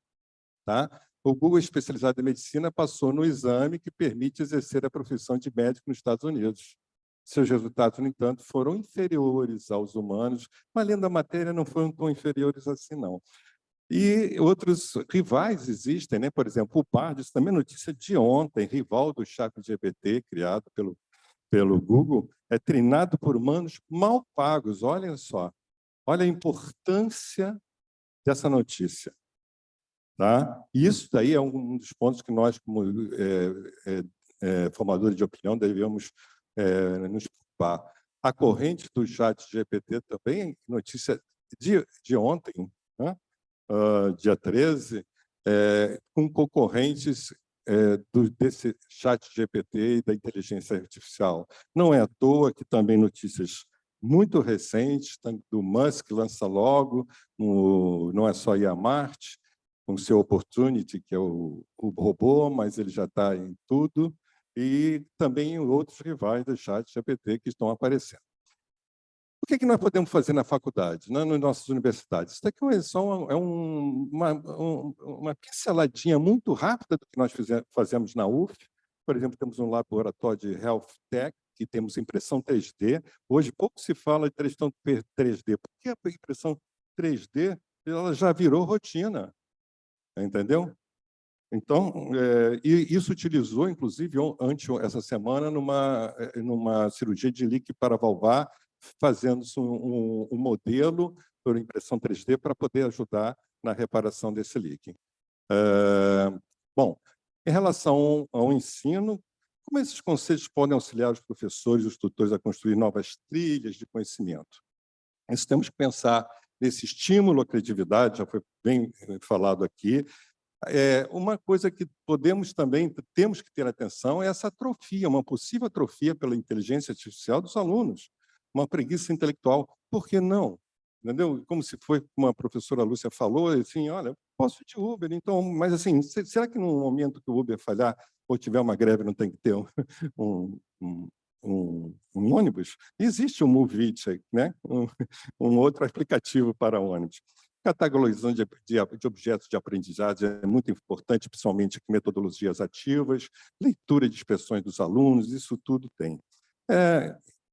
Tá? O Google especializado em medicina passou no exame que permite exercer a profissão de médico nos Estados Unidos. Seus resultados, no entanto, foram inferiores aos humanos, mas lendo a matéria não foram tão inferiores assim, não. E outros rivais existem, né? Por exemplo, o Bard, isso também é notícia de ontem, rival do ChatGPT, criado pelo Google, é treinado por humanos mal pagos. Olhem só, olha a importância dessa notícia. Tá? Isso daí é um dos pontos que nós, como formadores de opinião, devemos nos preocupar. A corrente do ChatGPT também, notícia de ontem, né? Dia 13, com concorrentes desse ChatGPT e da inteligência artificial. Não é à toa que também notícias muito recentes, do Musk lança logo, não é só ir a Marte, com o seu Opportunity, que é o robô, mas ele já está em tudo, e também outros rivais do ChatGPT que estão aparecendo. O que nós podemos fazer na faculdade, nas nossas universidades? Isso aqui é uma pinceladinha muito rápida do que nós fazemos na UF. Por exemplo, temos um laboratório de Health Tech, que temos impressão 3D. Hoje pouco se fala de impressão 3D, porque a impressão 3D ela já virou rotina, entendeu? Então, e isso utilizou, inclusive, essa semana, numa cirurgia de líquido paravalvar, fazendo-se um modelo por impressão 3D para poder ajudar na reparação desse líquido. Bom, em relação ao ensino, como esses conceitos podem auxiliar os professores e os tutores a construir novas trilhas de conhecimento? Isso temos que pensar nesse estímulo à criatividade, já foi bem falado aqui. Uma coisa que temos que ter atenção é essa atrofia, uma possível atrofia pela inteligência artificial dos alunos, uma preguiça intelectual. Por que não? Entendeu? Como se foi, como a professora Lúcia falou, assim, olha, eu posso ir de Uber, então, mas assim, será que no momento que o Uber falhar ou tiver uma greve não tem que ter um ônibus? Existe o Movit, né? um outro aplicativo para ônibus. Catalogização de objetos de aprendizagem é muito importante, principalmente metodologias ativas, leitura de expressões dos alunos, isso tudo tem.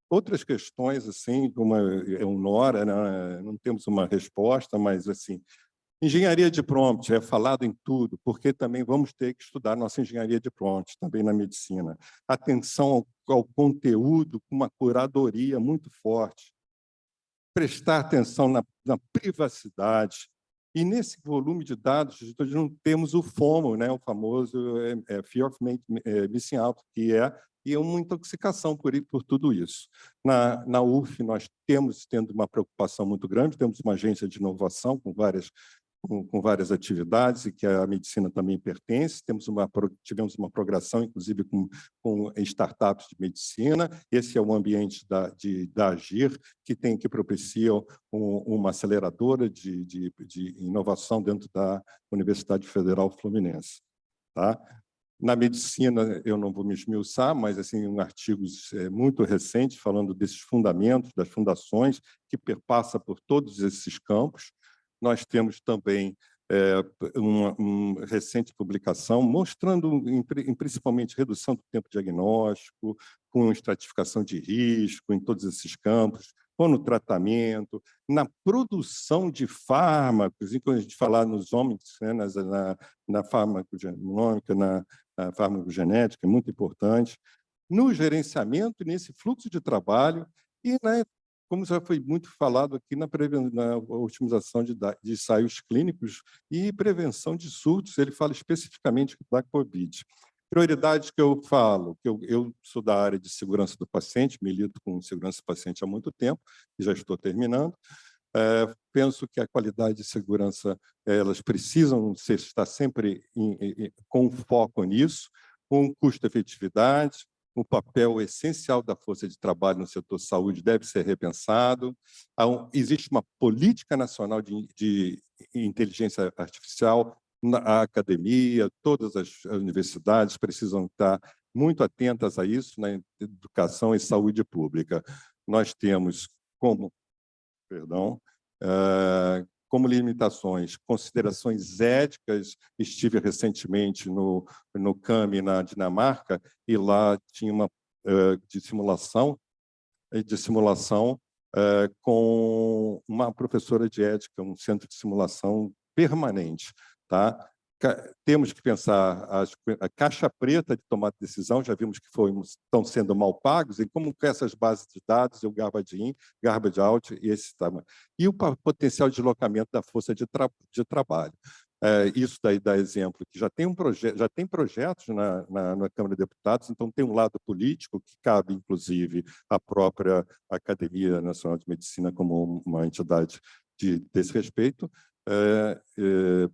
Outras questões, assim, como o NORA, né? Não temos uma resposta, mas, assim, engenharia de prompt é falado em tudo, porque também vamos ter que estudar nossa engenharia de prompt, também na medicina. Atenção ao conteúdo com uma curadoria muito forte. Prestar atenção na privacidade. E nesse volume de dados, nós não temos o FOMO, né? O famoso Fear of Missing Out, que é uma intoxicação por tudo isso. Na UF, nós tendo uma preocupação muito grande, temos uma agência de inovação com várias atividades, e que a medicina também pertence. Tivemos uma progressão, inclusive, com startups de medicina. Esse é o ambiente da Agir, que propicia uma aceleradora de inovação dentro da Universidade Federal Fluminense. Tá? Na medicina, eu não vou me esmiuçar, mas assim, um artigo muito recente falando desses fundamentos, das fundações, que perpassa por todos esses campos. Nós temos também uma recente publicação mostrando, principalmente, redução do tempo diagnóstico, com estratificação de risco em todos esses campos, ou no tratamento, na produção de fármacos, e quando a gente falar nos homens, né, na farmacogenômica, na farmacogenética, é muito importante, no gerenciamento e nesse fluxo de trabalho e como já foi muito falado aqui, na otimização de ensaios clínicos e prevenção de surtos. Ele fala especificamente da COVID. Prioridades que eu falo, que eu sou da área de segurança do paciente, milito com segurança do paciente há muito tempo, e já estou terminando. Penso que a qualidade de segurança, elas precisam estar sempre com foco nisso, com custo-efetividade. O papel essencial da força de trabalho no setor saúde deve ser repensado. Existe uma política nacional de inteligência artificial, a academia, todas as universidades precisam estar muito atentas a isso na educação e saúde pública. Nós temos como limitações, considerações éticas. Estive recentemente no CAMI, na Dinamarca, e lá tinha uma de simulação com uma professora de ética, um centro de simulação permanente. Tá? Temos que pensar a caixa preta de tomada de decisão, já vimos que estão sendo mal pagos, e como que essas bases de dados, o garbage in, garbage out, e o potencial de deslocamento da força de trabalho. Isso daí dá exemplo, que já tem projetos na Câmara de Deputados, então tem um lado político que cabe, inclusive, à própria Academia Nacional de Medicina como uma entidade desse respeito,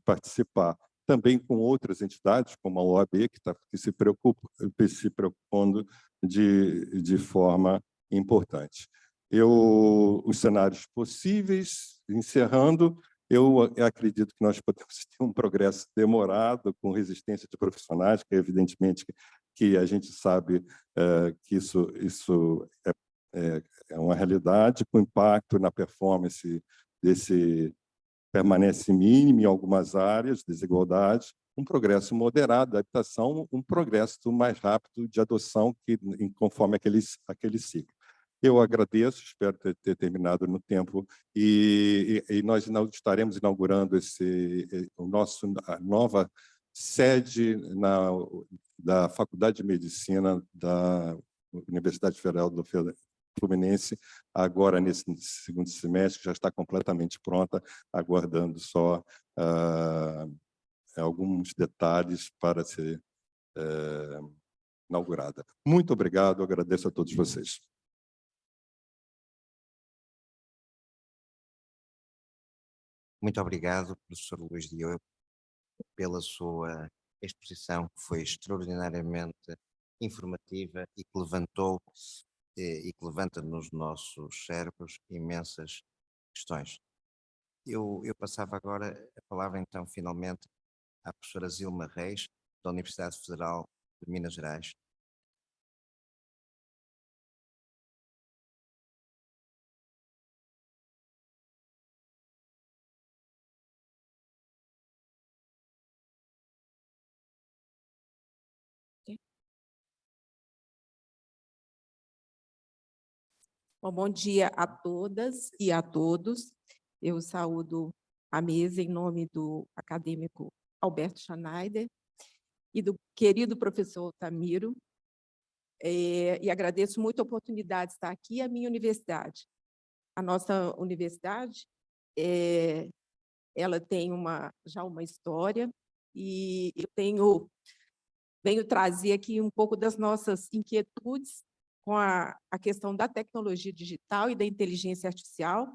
participar. Também com outras entidades, como a OAB, que está se preocupando de forma importante. Os cenários possíveis, encerrando, eu acredito que nós podemos ter um progresso demorado, com resistência de profissionais, que evidentemente que a gente sabe que isso é uma realidade, com impacto na performance permanece mínimo em algumas áreas, desigualdade, um progresso moderado, adaptação, um progresso mais rápido de adoção conforme aquele ciclo. Eu agradeço, espero ter terminado no tempo, e nós estaremos inaugurando a nova sede da Faculdade de Medicina da Universidade Federal do Fluminense, agora nesse segundo semestre, que já está completamente pronta, aguardando só alguns detalhes para ser inaugurada. Muito obrigado, agradeço a todos vocês. Muito obrigado, professor Luís Diogo, pela sua exposição, que foi extraordinariamente informativa e que levantou e que levanta nos nossos cérebros imensas questões. Eu passava agora a palavra, então, finalmente, à professora Zilma Reis, da Universidade Federal de Minas Gerais. Bom dia a todas e a todos. Eu saúdo a mesa em nome do acadêmico Alberto Schneider e do querido professor Tamiro, e agradeço muito a oportunidade de estar aqui, a minha universidade. A nossa universidade, ela tem já uma história, e eu venho trazer aqui um pouco das nossas inquietudes com a questão da tecnologia digital e da inteligência artificial,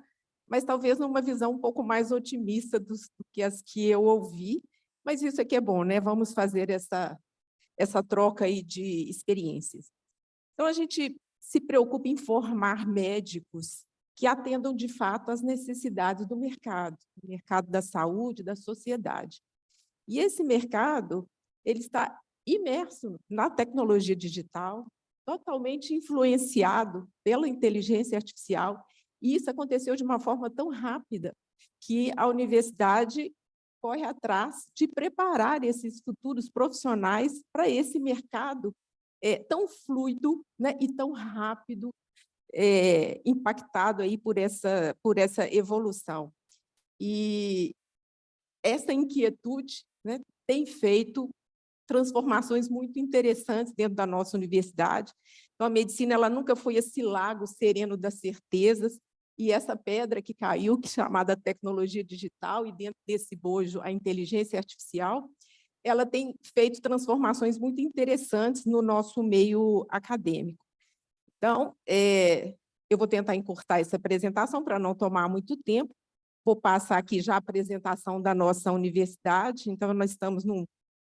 mas talvez numa visão um pouco mais otimista do que as que eu ouvi, mas isso aqui é bom, né? Vamos fazer essa troca aí de experiências. Então, a gente se preocupa em formar médicos que atendam, de fato, às necessidades do mercado da saúde, da sociedade. E esse mercado, ele está imerso na tecnologia digital, totalmente influenciado pela inteligência artificial, e isso aconteceu de uma forma tão rápida que a universidade corre atrás de preparar esses futuros profissionais para esse mercado tão fluido, né, e tão rápido, impactado aí por essa evolução. E essa inquietude, né, tem feito transformações muito interessantes dentro da nossa universidade. Então, a medicina ela nunca foi esse lago sereno das certezas, e essa pedra que caiu, que é chamada tecnologia digital, e dentro desse bojo a inteligência artificial, ela tem feito transformações muito interessantes no nosso meio acadêmico. Então, eu vou tentar encurtar essa apresentação para não tomar muito tempo. Vou passar aqui já a apresentação da nossa universidade. Então, nós estamos num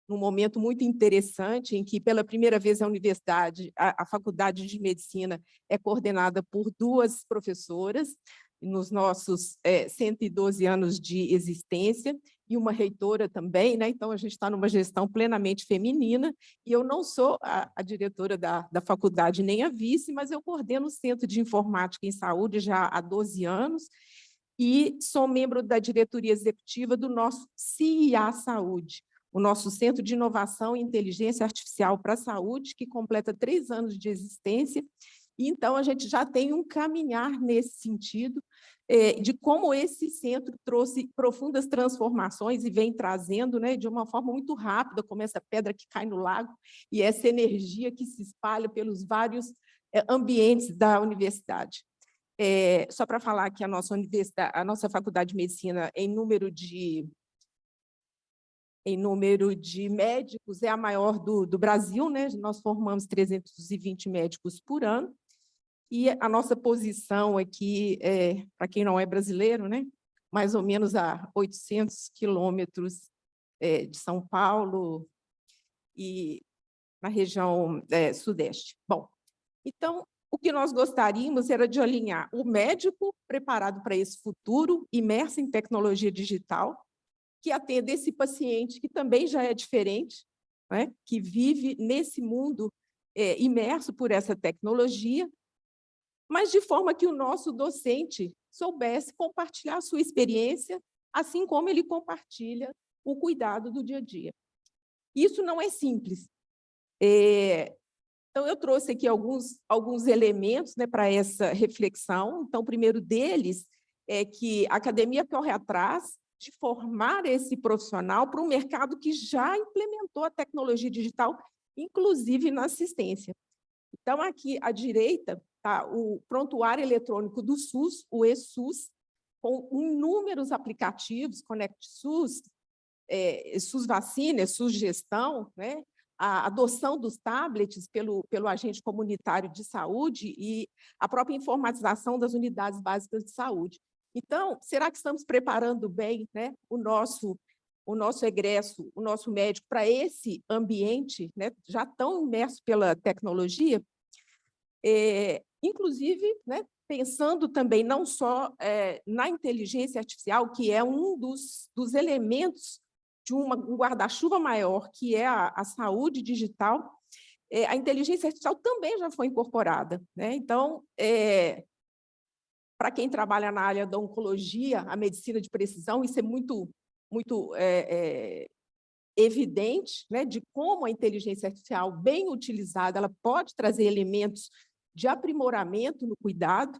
momento muito interessante em que, pela primeira vez, a universidade, a Faculdade de Medicina, é coordenada por 2 professoras, nos nossos 112 anos de existência, e uma reitora também, né? Então, a gente está numa gestão plenamente feminina, e eu não sou a diretora da faculdade, nem a vice, mas eu coordeno o Centro de Informática em Saúde já há 12 anos, e sou membro da diretoria executiva do nosso CIA Saúde, o nosso Centro de Inovação e Inteligência Artificial para a Saúde, que completa 3 anos de existência, e então a gente já tem um caminhar nesse sentido, de como esse centro trouxe profundas transformações e vem trazendo, né, de uma forma muito rápida, como essa pedra que cai no lago, e essa energia que se espalha pelos vários ambientes da universidade. Só para falar que a nossa Faculdade de Medicina, em número de médicos, é a maior do Brasil, né? Nós formamos 320 médicos por ano, e a nossa posição aqui, para quem não é brasileiro, né? Mais ou menos a 800 quilômetros de São Paulo e na região sudeste. Bom, então, o que nós gostaríamos era de alinhar o médico preparado para esse futuro, imerso em tecnologia digital, que atenda esse paciente que também já é diferente, né? Que vive nesse mundo imerso por essa tecnologia, mas de forma que o nosso docente soubesse compartilhar a sua experiência, assim como ele compartilha o cuidado do dia a dia. Isso não é simples. Então, eu trouxe aqui alguns elementos, né, para essa reflexão. Então, o primeiro deles é que a academia corre atrás de formar esse profissional para um mercado que já implementou a tecnologia digital, inclusive na assistência. Então, aqui à direita está o prontuário eletrônico do SUS, o eSUS, com inúmeros aplicativos, Conect SUS, SUS Vacina, SUS Gestão, né? A adoção dos tablets pelo agente comunitário de saúde e a própria informatização das unidades básicas de saúde. Então, será que estamos preparando bem, né, o nosso egresso, o nosso médico para esse ambiente, né, já tão imerso pela tecnologia? Inclusive, né, pensando também não só na inteligência artificial, que é um dos elementos de um guarda-chuva maior, que é a saúde digital, a inteligência artificial também já foi incorporada, né? Então, para quem trabalha na área da oncologia, a medicina de precisão, isso é muito evidente, né, de como a inteligência artificial, bem utilizada, ela pode trazer elementos de aprimoramento no cuidado.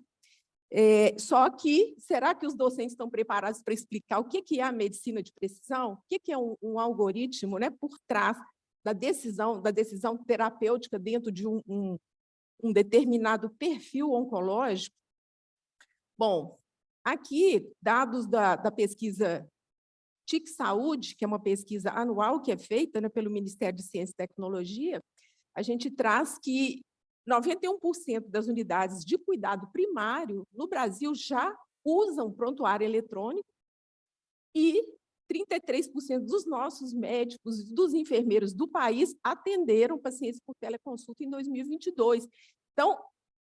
Só que, será que os docentes estão preparados para explicar o que é a medicina de precisão? O que é um algoritmo, né, por trás da decisão terapêutica dentro de um determinado perfil oncológico? Bom, aqui, dados da pesquisa TIC Saúde, que é uma pesquisa anual que é feita, né, pelo Ministério de Ciência e Tecnologia, a gente traz que 91% das unidades de cuidado primário no Brasil já usam prontuário eletrônico e 33% dos nossos médicos, dos enfermeiros do país atenderam pacientes por teleconsulta em 2022. Então,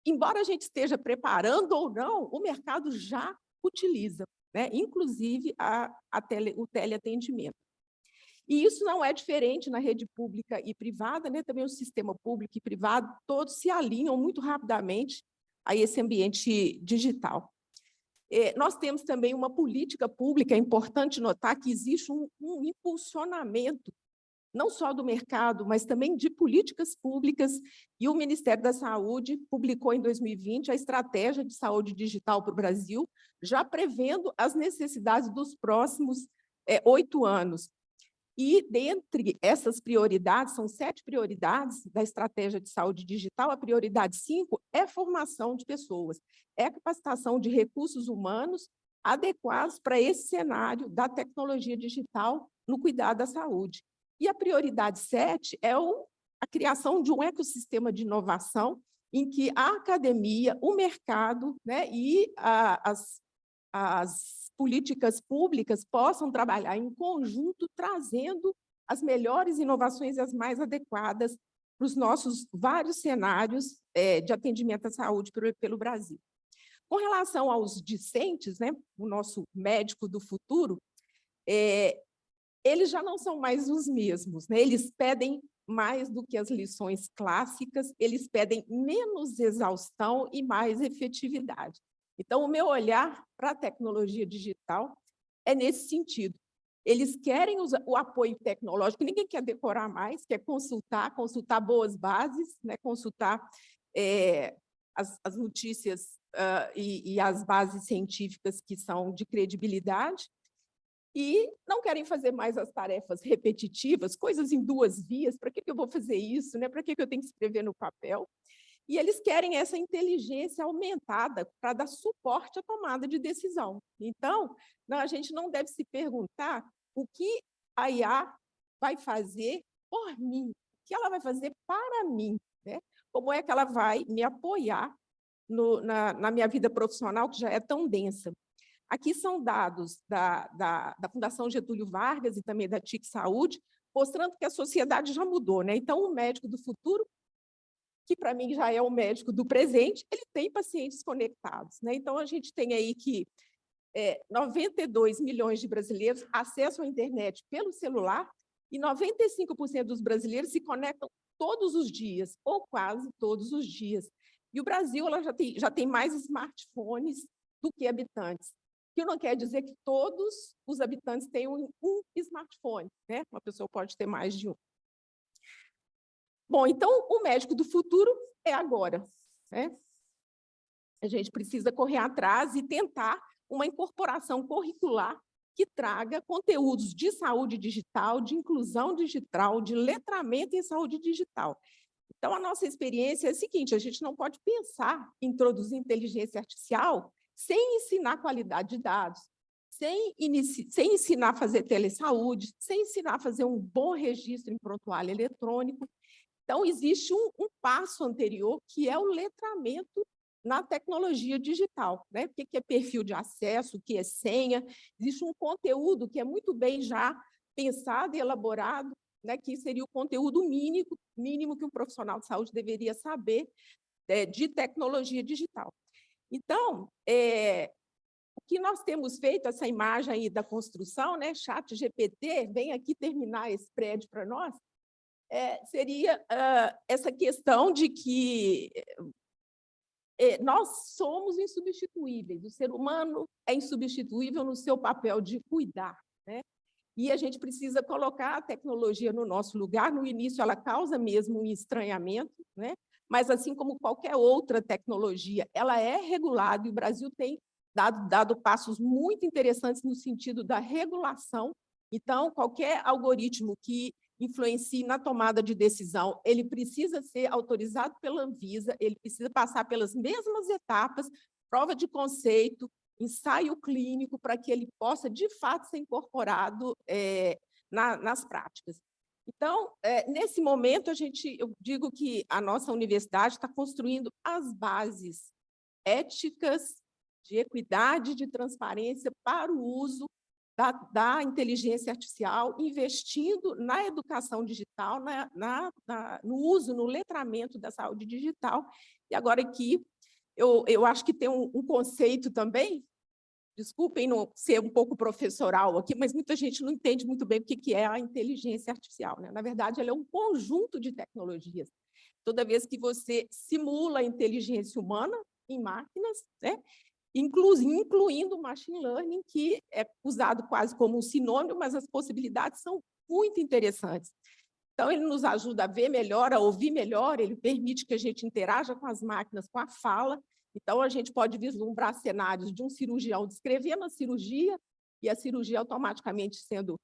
embora a gente esteja preparando ou não, o mercado já utiliza, né? Inclusive o teleatendimento. E isso não é diferente na rede pública e privada, né? Também o sistema público e privado, todos se alinham muito rapidamente a esse ambiente digital. Nós temos também uma política pública, é importante notar que existe um impulsionamento, não só do mercado, mas também de políticas públicas, e o Ministério da Saúde publicou em 2020 a Estratégia de Saúde Digital para o Brasil, já prevendo as necessidades dos próximos 8 anos. E, dentre essas prioridades, são 7 prioridades da Estratégia de Saúde Digital, a prioridade 5 é formação de pessoas, é capacitação de recursos humanos adequados para esse cenário da tecnologia digital no cuidado da saúde. E a prioridade 7 é a criação de um ecossistema de inovação em que a academia, o mercado, né, e as políticas públicas possam trabalhar em conjunto, trazendo as melhores inovações e as mais adequadas para os nossos vários cenários de atendimento à saúde pelo Brasil. Com relação aos discentes, né, o nosso médico do futuro, eles já não são mais os mesmos, né? Eles pedem mais do que as lições clássicas, eles pedem menos exaustão e mais efetividade. Então, o meu olhar para a tecnologia digital é nesse sentido. Eles querem o apoio tecnológico, ninguém quer decorar mais, quer consultar boas bases, né? Consultar as notícias e as bases científicas que são de credibilidade, e não querem fazer mais as tarefas repetitivas, coisas em 2 vias, para que eu vou fazer isso, né? Para que eu tenho que escrever no papel? E eles querem essa inteligência aumentada para dar suporte à tomada de decisão. Então, a gente não deve se perguntar o que a IA vai fazer por mim, o que ela vai fazer para mim, né? Como é que ela vai me apoiar na minha vida profissional, que já é tão densa. Aqui são dados da Fundação Getúlio Vargas e também da TIC Saúde, mostrando que a sociedade já mudou, né? Então, o médico do futuro, que para mim já é o médico do presente, ele tem pacientes conectados, né? Então, a gente tem aí que 92 milhões de brasileiros acessam a internet pelo celular e 95% dos brasileiros se conectam todos os dias, ou quase todos os dias. E o Brasil ela já tem mais smartphones do que habitantes, que não quer dizer que todos os habitantes tenham um smartphone, né? Uma pessoa pode ter mais de um. Bom, então, o médico do futuro é agora, né? A gente precisa correr atrás e tentar uma incorporação curricular que traga conteúdos de saúde digital, de inclusão digital, de letramento em saúde digital. Então, a nossa experiência é a seguinte: a gente não pode pensar em introduzir inteligência artificial sem ensinar qualidade de dados, sem ensinar a fazer telesaúde, sem ensinar a fazer um bom registro em prontuário eletrônico. Então, existe um passo anterior, que é o letramento na tecnologia digital, né? O que é perfil de acesso, o que é senha. Existe um conteúdo que é muito bem já pensado e elaborado, né? Que seria o conteúdo mínimo que um profissional de saúde deveria saber de tecnologia digital. Então, o que nós temos feito, essa imagem aí da construção, né? ChatGPT, vem aqui terminar esse prédio para nós, seria essa questão de que nós somos insubstituíveis, o ser humano é insubstituível no seu papel de cuidar, né? E a gente precisa colocar a tecnologia no nosso lugar. No início, ela causa mesmo um estranhamento, né? Mas, assim como qualquer outra tecnologia, ela é regulada, e o Brasil tem dado passos muito interessantes no sentido da regulação. Então, qualquer algoritmo que influencie na tomada de decisão, ele precisa ser autorizado pela Anvisa, ele precisa passar pelas mesmas etapas, prova de conceito, ensaio clínico, para que ele possa, de fato, ser incorporado nas práticas. Então, nesse momento, eu digo que a nossa universidade está construindo as bases éticas de equidade, de transparência para o uso da inteligência artificial, investindo na educação digital, no uso, no letramento da saúde digital. E agora aqui, eu acho que tem um conceito também, desculpem não ser um pouco professoral aqui, mas muita gente não entende muito bem o que é a inteligência artificial, né? Na verdade, ela é um conjunto de tecnologias. Toda vez que você simula a inteligência humana em máquinas, né? Incluindo o machine learning, que é usado quase como um sinônimo, mas as possibilidades são muito interessantes. Então, ele nos ajuda a ver melhor, a ouvir melhor, ele permite que a gente interaja com as máquinas, com a fala. Então, a gente pode vislumbrar cenários de um cirurgião descrevendo a cirurgia e a cirurgia automaticamente sendo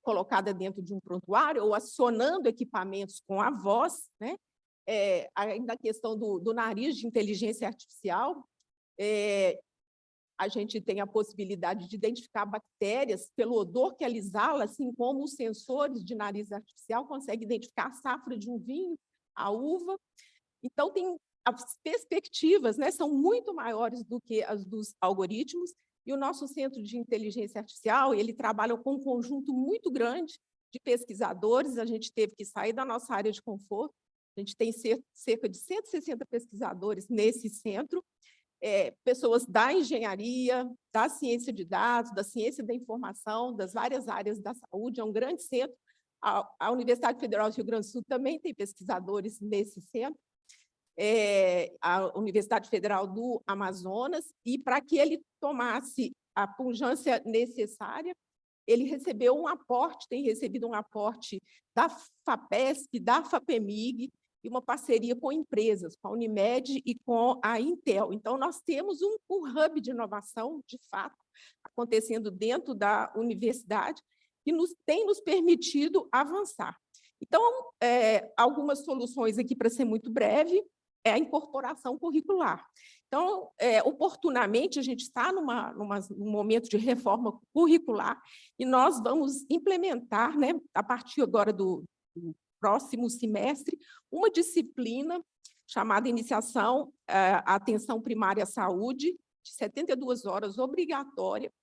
colocada dentro de um prontuário ou acionando equipamentos com a voz, né? Ainda a questão do nariz de inteligência artificial, a gente tem a possibilidade de identificar bactérias pelo odor que ela exala, assim como os sensores de nariz artificial conseguem identificar a safra de um vinho, a uva. Então, as perspectivas, né, são muito maiores do que as dos algoritmos, e o nosso Centro de Inteligência Artificial, ele trabalha com um conjunto muito grande de pesquisadores. A gente teve que sair da nossa área de conforto. A gente tem cerca de 160 pesquisadores nesse centro, pessoas da engenharia, da ciência de dados, da ciência da informação, das várias áreas da saúde. É um grande centro. A Universidade Federal do Rio Grande do Sul também tem pesquisadores nesse centro. A Universidade Federal do Amazonas, e para que ele tomasse a pujança necessária, ele recebeu um aporte, tem recebido um aporte da FAPESP, da FAPEMIG, e uma parceria com empresas, com a Unimed e com a Intel. Então, nós temos um hub de inovação, de fato, acontecendo dentro da universidade, que tem nos permitido avançar. Então, algumas soluções aqui, para ser muito breve, é a incorporação curricular. Então, oportunamente, a gente está num momento de reforma curricular, e nós vamos implementar, né, a partir agora do próximo semestre, uma disciplina chamada Iniciação à Atenção Primária à Saúde, de 72 horas, obrigatória,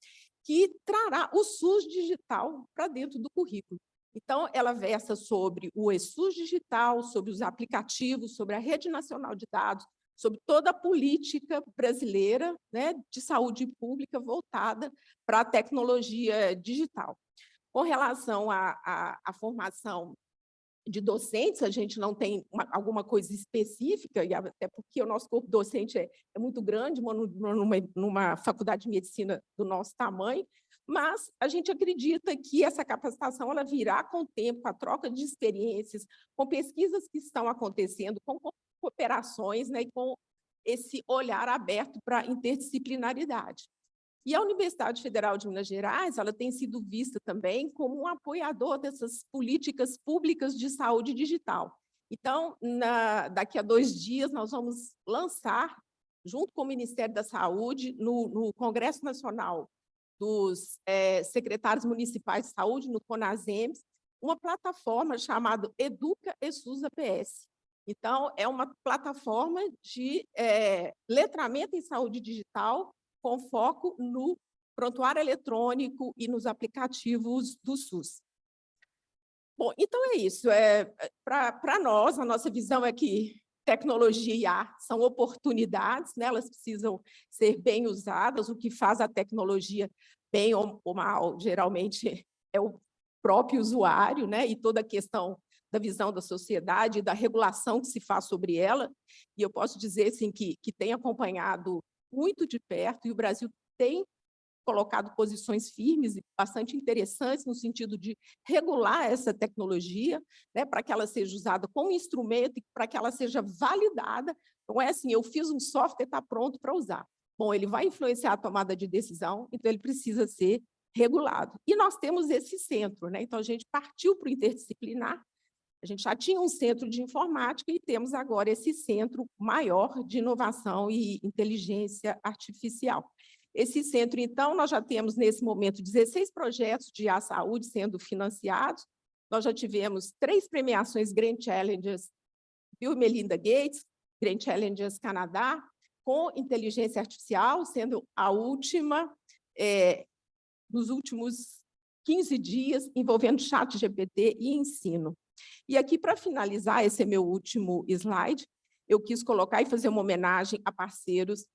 que trará o SUS digital para dentro do currículo. Então, ela versa sobre o eSUS digital, sobre os aplicativos, sobre a Rede Nacional de Dados, sobre toda a política brasileira, né, de saúde pública voltada para a tecnologia digital. Com relação à formação de docentes, a gente não tem alguma coisa específica, e até porque o nosso corpo docente é muito grande, numa faculdade de medicina do nosso tamanho, mas a gente acredita que essa capacitação ela virá com o tempo, com a troca de experiências, com pesquisas que estão acontecendo, com cooperações, né, e com esse olhar aberto para a interdisciplinaridade. E a Universidade Federal de Minas Gerais ela tem sido vista também como um apoiador dessas políticas públicas de saúde digital. Então, daqui a 2 dias, nós vamos lançar, junto com o Ministério da Saúde, no Congresso Nacional dos Secretários Municipais de Saúde, no CONASEMS, uma plataforma chamada Educa ESUS APS. Então, é uma plataforma de letramento em saúde digital, com foco no prontuário eletrônico e nos aplicativos do SUS. Bom, então é isso. Para nós, a nossa visão é que tecnologia e arte são oportunidades, né? Elas precisam ser bem usadas. O que faz a tecnologia bem ou mal, geralmente, é o próprio usuário, né? E toda a questão da visão da sociedade e da regulação que se faz sobre ela. E eu posso dizer assim, que tem acompanhado muito de perto, e o Brasil tem colocado posições firmes e bastante interessantes no sentido de regular essa tecnologia, né, para que ela seja usada como instrumento e para que ela seja validada. Não é assim, eu fiz um software, está pronto para usar. Bom, ele vai influenciar a tomada de decisão, então ele precisa ser regulado. E nós temos esse centro, né? Então a gente partiu para o interdisciplinar. A gente já tinha um centro de informática e temos agora esse centro maior de inovação e inteligência artificial. Esse centro, então, nós já temos, nesse momento, 16 projetos de saúde sendo financiados. Nós já tivemos 3 premiações Grand Challengers Bill e Melinda Gates, Grand Challengers Canadá, com inteligência artificial, sendo a última nos últimos 15 dias, envolvendo ChatGPT e ensino. E aqui, para finalizar, esse é meu último slide, eu quis colocar e fazer uma homenagem a parceiros,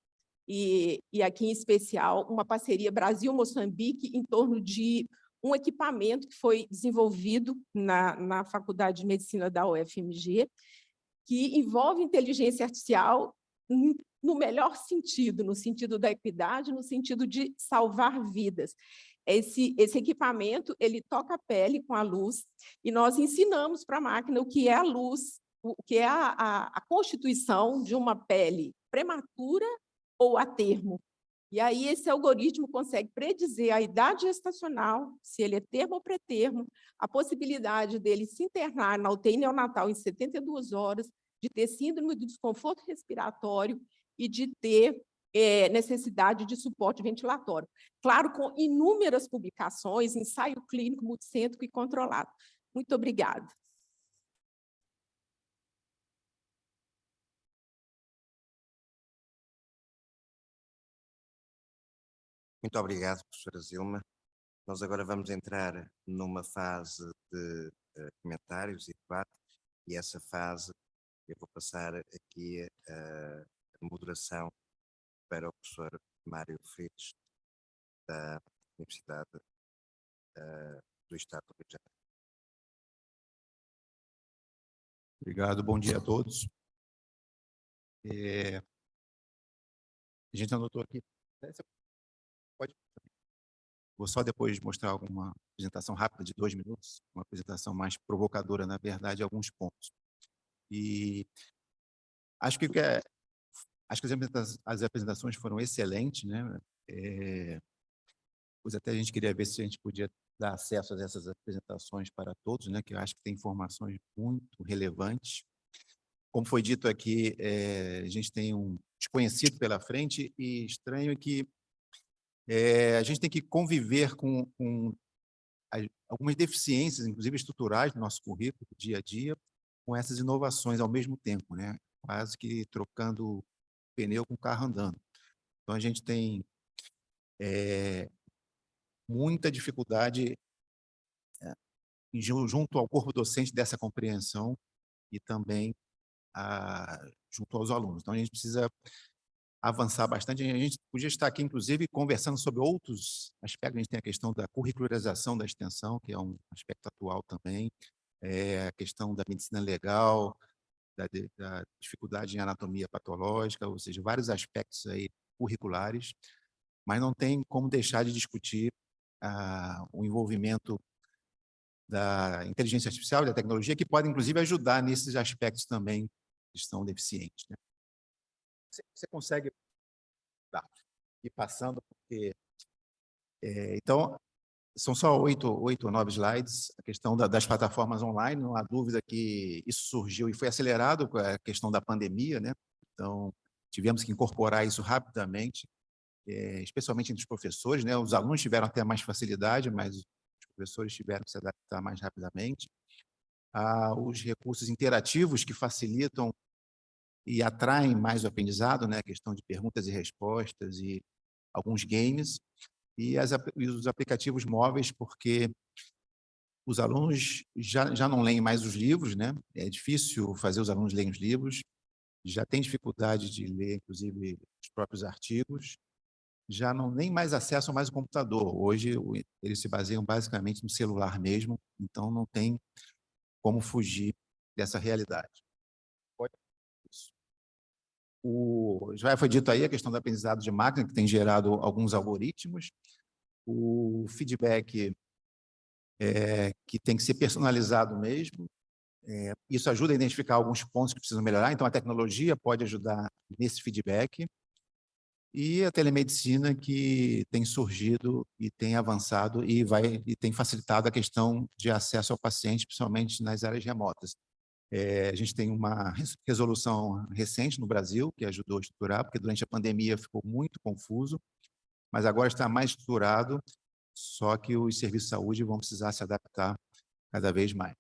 e aqui em especial uma parceria Brasil-Moçambique em torno de um equipamento que foi desenvolvido na Faculdade de Medicina da UFMG, que envolve inteligência artificial no melhor sentido, no sentido da equidade, no sentido de salvar vidas. Esse equipamento, ele toca a pele com a luz, e nós ensinamos para a máquina o que é a luz, o que é a constituição de uma pele prematura ou a termo. E aí esse algoritmo consegue predizer a idade gestacional, se ele é termo ou pré-termo, a possibilidade dele se internar na UTI neonatal em 72 horas, de ter síndrome do desconforto respiratório e de ter necessidade de suporte ventilatório. Claro, com inúmeras publicações, ensaio clínico multicêntrico e controlado. Muito obrigada. Muito obrigado, professora Zilma. Nós agora vamos entrar numa fase de comentários e debate, e essa fase eu vou passar aqui a moderação para o professor Mário Fritos, da Universidade do Estado do Rio de Janeiro. Obrigado, bom dia a todos. A gente anotou aqui. Pode. Vou só depois mostrar uma apresentação rápida de 2 minutos, uma apresentação mais provocadora, na verdade, alguns pontos. E acho que as apresentações foram excelentes, né? Pois até a gente queria ver se a gente podia dar acesso a essas apresentações para todos, né? Que eu acho que tem informações muito relevantes. Como foi dito aqui, a gente tem um desconhecido pela frente, e estranho é que a gente tem que conviver com algumas deficiências, inclusive estruturais, do nosso currículo, dia a dia, com essas inovações ao mesmo tempo, né? Quase que trocando pneu com o carro andando. Então, a gente tem muita dificuldade junto ao corpo docente dessa compreensão e também junto aos alunos. Então, a gente precisa avançar bastante. A gente podia estar aqui, inclusive, conversando sobre outros aspectos. A gente tem a questão da curricularização da extensão, que é um aspecto atual também, a questão da medicina legal, da dificuldade em anatomia patológica, ou seja, vários aspectos aí curriculares, mas não tem como deixar de discutir o envolvimento da inteligência artificial e da tecnologia, que pode, inclusive, ajudar nesses aspectos também que estão deficientes, né? Você consegue ir passando, porque... então, são só 8 ou 9 slides. A questão das plataformas online, não há dúvida que isso surgiu e foi acelerado com a questão da pandemia, né? Então, tivemos que incorporar isso rapidamente, especialmente entre os professores, né? Os alunos tiveram até mais facilidade, mas os professores tiveram que se adaptar mais rapidamente. Os recursos interativos que facilitam e atraem mais o aprendizado, né? A questão de perguntas e respostas e alguns games, e os aplicativos móveis, porque os alunos já não leem mais os livros, né? É difícil fazer os alunos lerem os livros, já tem dificuldade de ler, inclusive, os próprios artigos, já não nem mais acessam mais o computador. Hoje, eles se baseiam basicamente no celular mesmo, então não tem como fugir dessa realidade. Isso. Já foi dito aí a questão do aprendizado de máquina, que tem gerado alguns algoritmos, o feedback que tem que ser personalizado mesmo. Isso ajuda a identificar alguns pontos que precisam melhorar, então a tecnologia pode ajudar nesse feedback. E a telemedicina, que tem surgido e tem avançado e tem facilitado a questão de acesso ao paciente, principalmente nas áreas remotas. A gente tem uma resolução recente no Brasil que ajudou a estruturar, porque durante a pandemia ficou muito confuso, mas agora está mais estruturado, só que os serviços de saúde vão precisar se adaptar cada vez mais.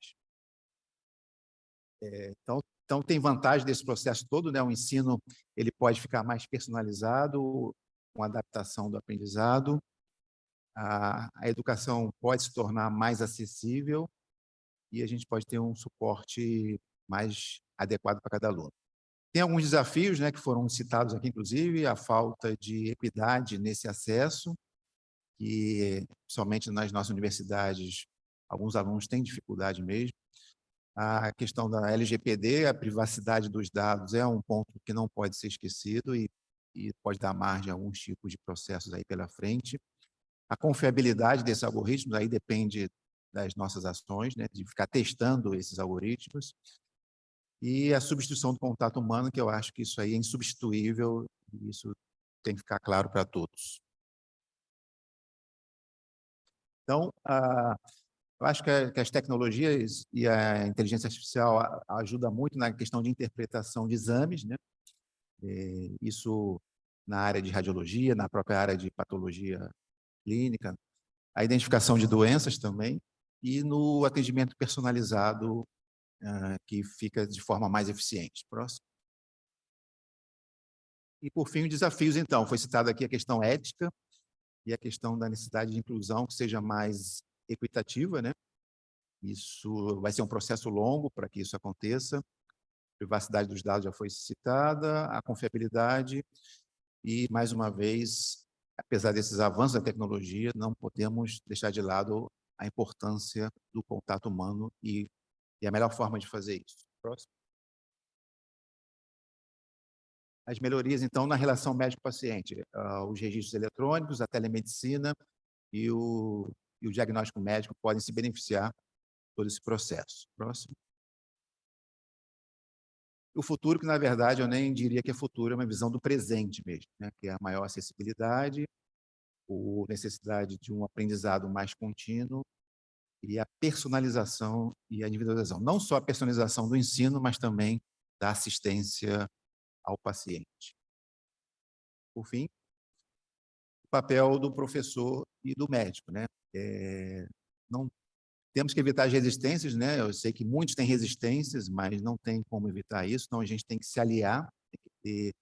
Então, tem vantagem desse processo todo, né? O ensino ele pode ficar mais personalizado, com adaptação do aprendizado, a educação pode se tornar mais acessível e a gente pode ter um suporte mais adequado para cada aluno. Tem alguns desafios, né, que foram citados aqui, inclusive, a falta de equidade nesse acesso, que somente nas nossas universidades alguns alunos têm dificuldade mesmo. A questão da LGPD, a privacidade dos dados, é um ponto que não pode ser esquecido e pode dar margem a alguns tipos de processos aí pela frente. A confiabilidade desses algoritmos aí depende das nossas ações, né, de ficar testando esses algoritmos. E a substituição do contato humano, que eu acho que isso aí é insubstituível, e isso tem que ficar claro para todos. Então, eu acho que as tecnologias e a inteligência artificial ajudam muito na questão de interpretação de exames, né? Isso na área de radiologia, na própria área de patologia clínica, a identificação de doenças também, e no atendimento personalizado, que fica de forma mais eficiente. Próximo. E, por fim, os desafios, então. Foi citada aqui a questão ética e a questão da necessidade de inclusão que seja mais equitativa, né? Isso vai ser um processo longo para que isso aconteça. A privacidade dos dados já foi citada, a confiabilidade e, mais uma vez, apesar desses avanços da tecnologia, não podemos deixar de lado a importância do contato humano e a melhor forma de fazer isso. Próximo. As melhorias, então, na relação médico-paciente, os registros eletrônicos, a telemedicina e o diagnóstico médico podem se beneficiar todo esse processo. Próximo. O futuro, que na verdade eu nem diria que é futuro, é uma visão do presente mesmo, né? Que é a maior acessibilidade, a necessidade de um aprendizado mais contínuo e a personalização e a individualização. Não só a personalização do ensino, mas também da assistência ao paciente. Por fim, o papel do professor e do médico, né? Não temos que evitar as resistências, né? Eu sei que muitos têm resistências, mas não tem como evitar isso, então a gente tem que se aliar, tem que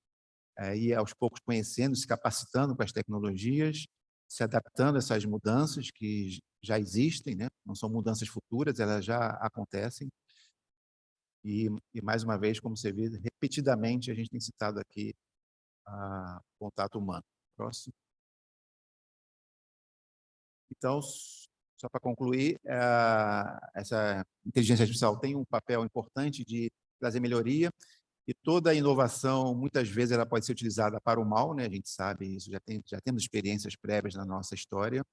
ir aos poucos conhecendo, se capacitando com as tecnologias, se adaptando a essas mudanças que já existem, né? Não são mudanças futuras, elas já acontecem. E mais uma vez, como você vê, repetidamente a gente tem citado aqui o contato humano. Próximo. Então, só para concluir, essa inteligência artificial tem um papel importante de trazer melhoria, e toda inovação, muitas vezes, ela pode ser utilizada para o mal, né? A gente sabe isso, já temos experiências prévias na nossa história,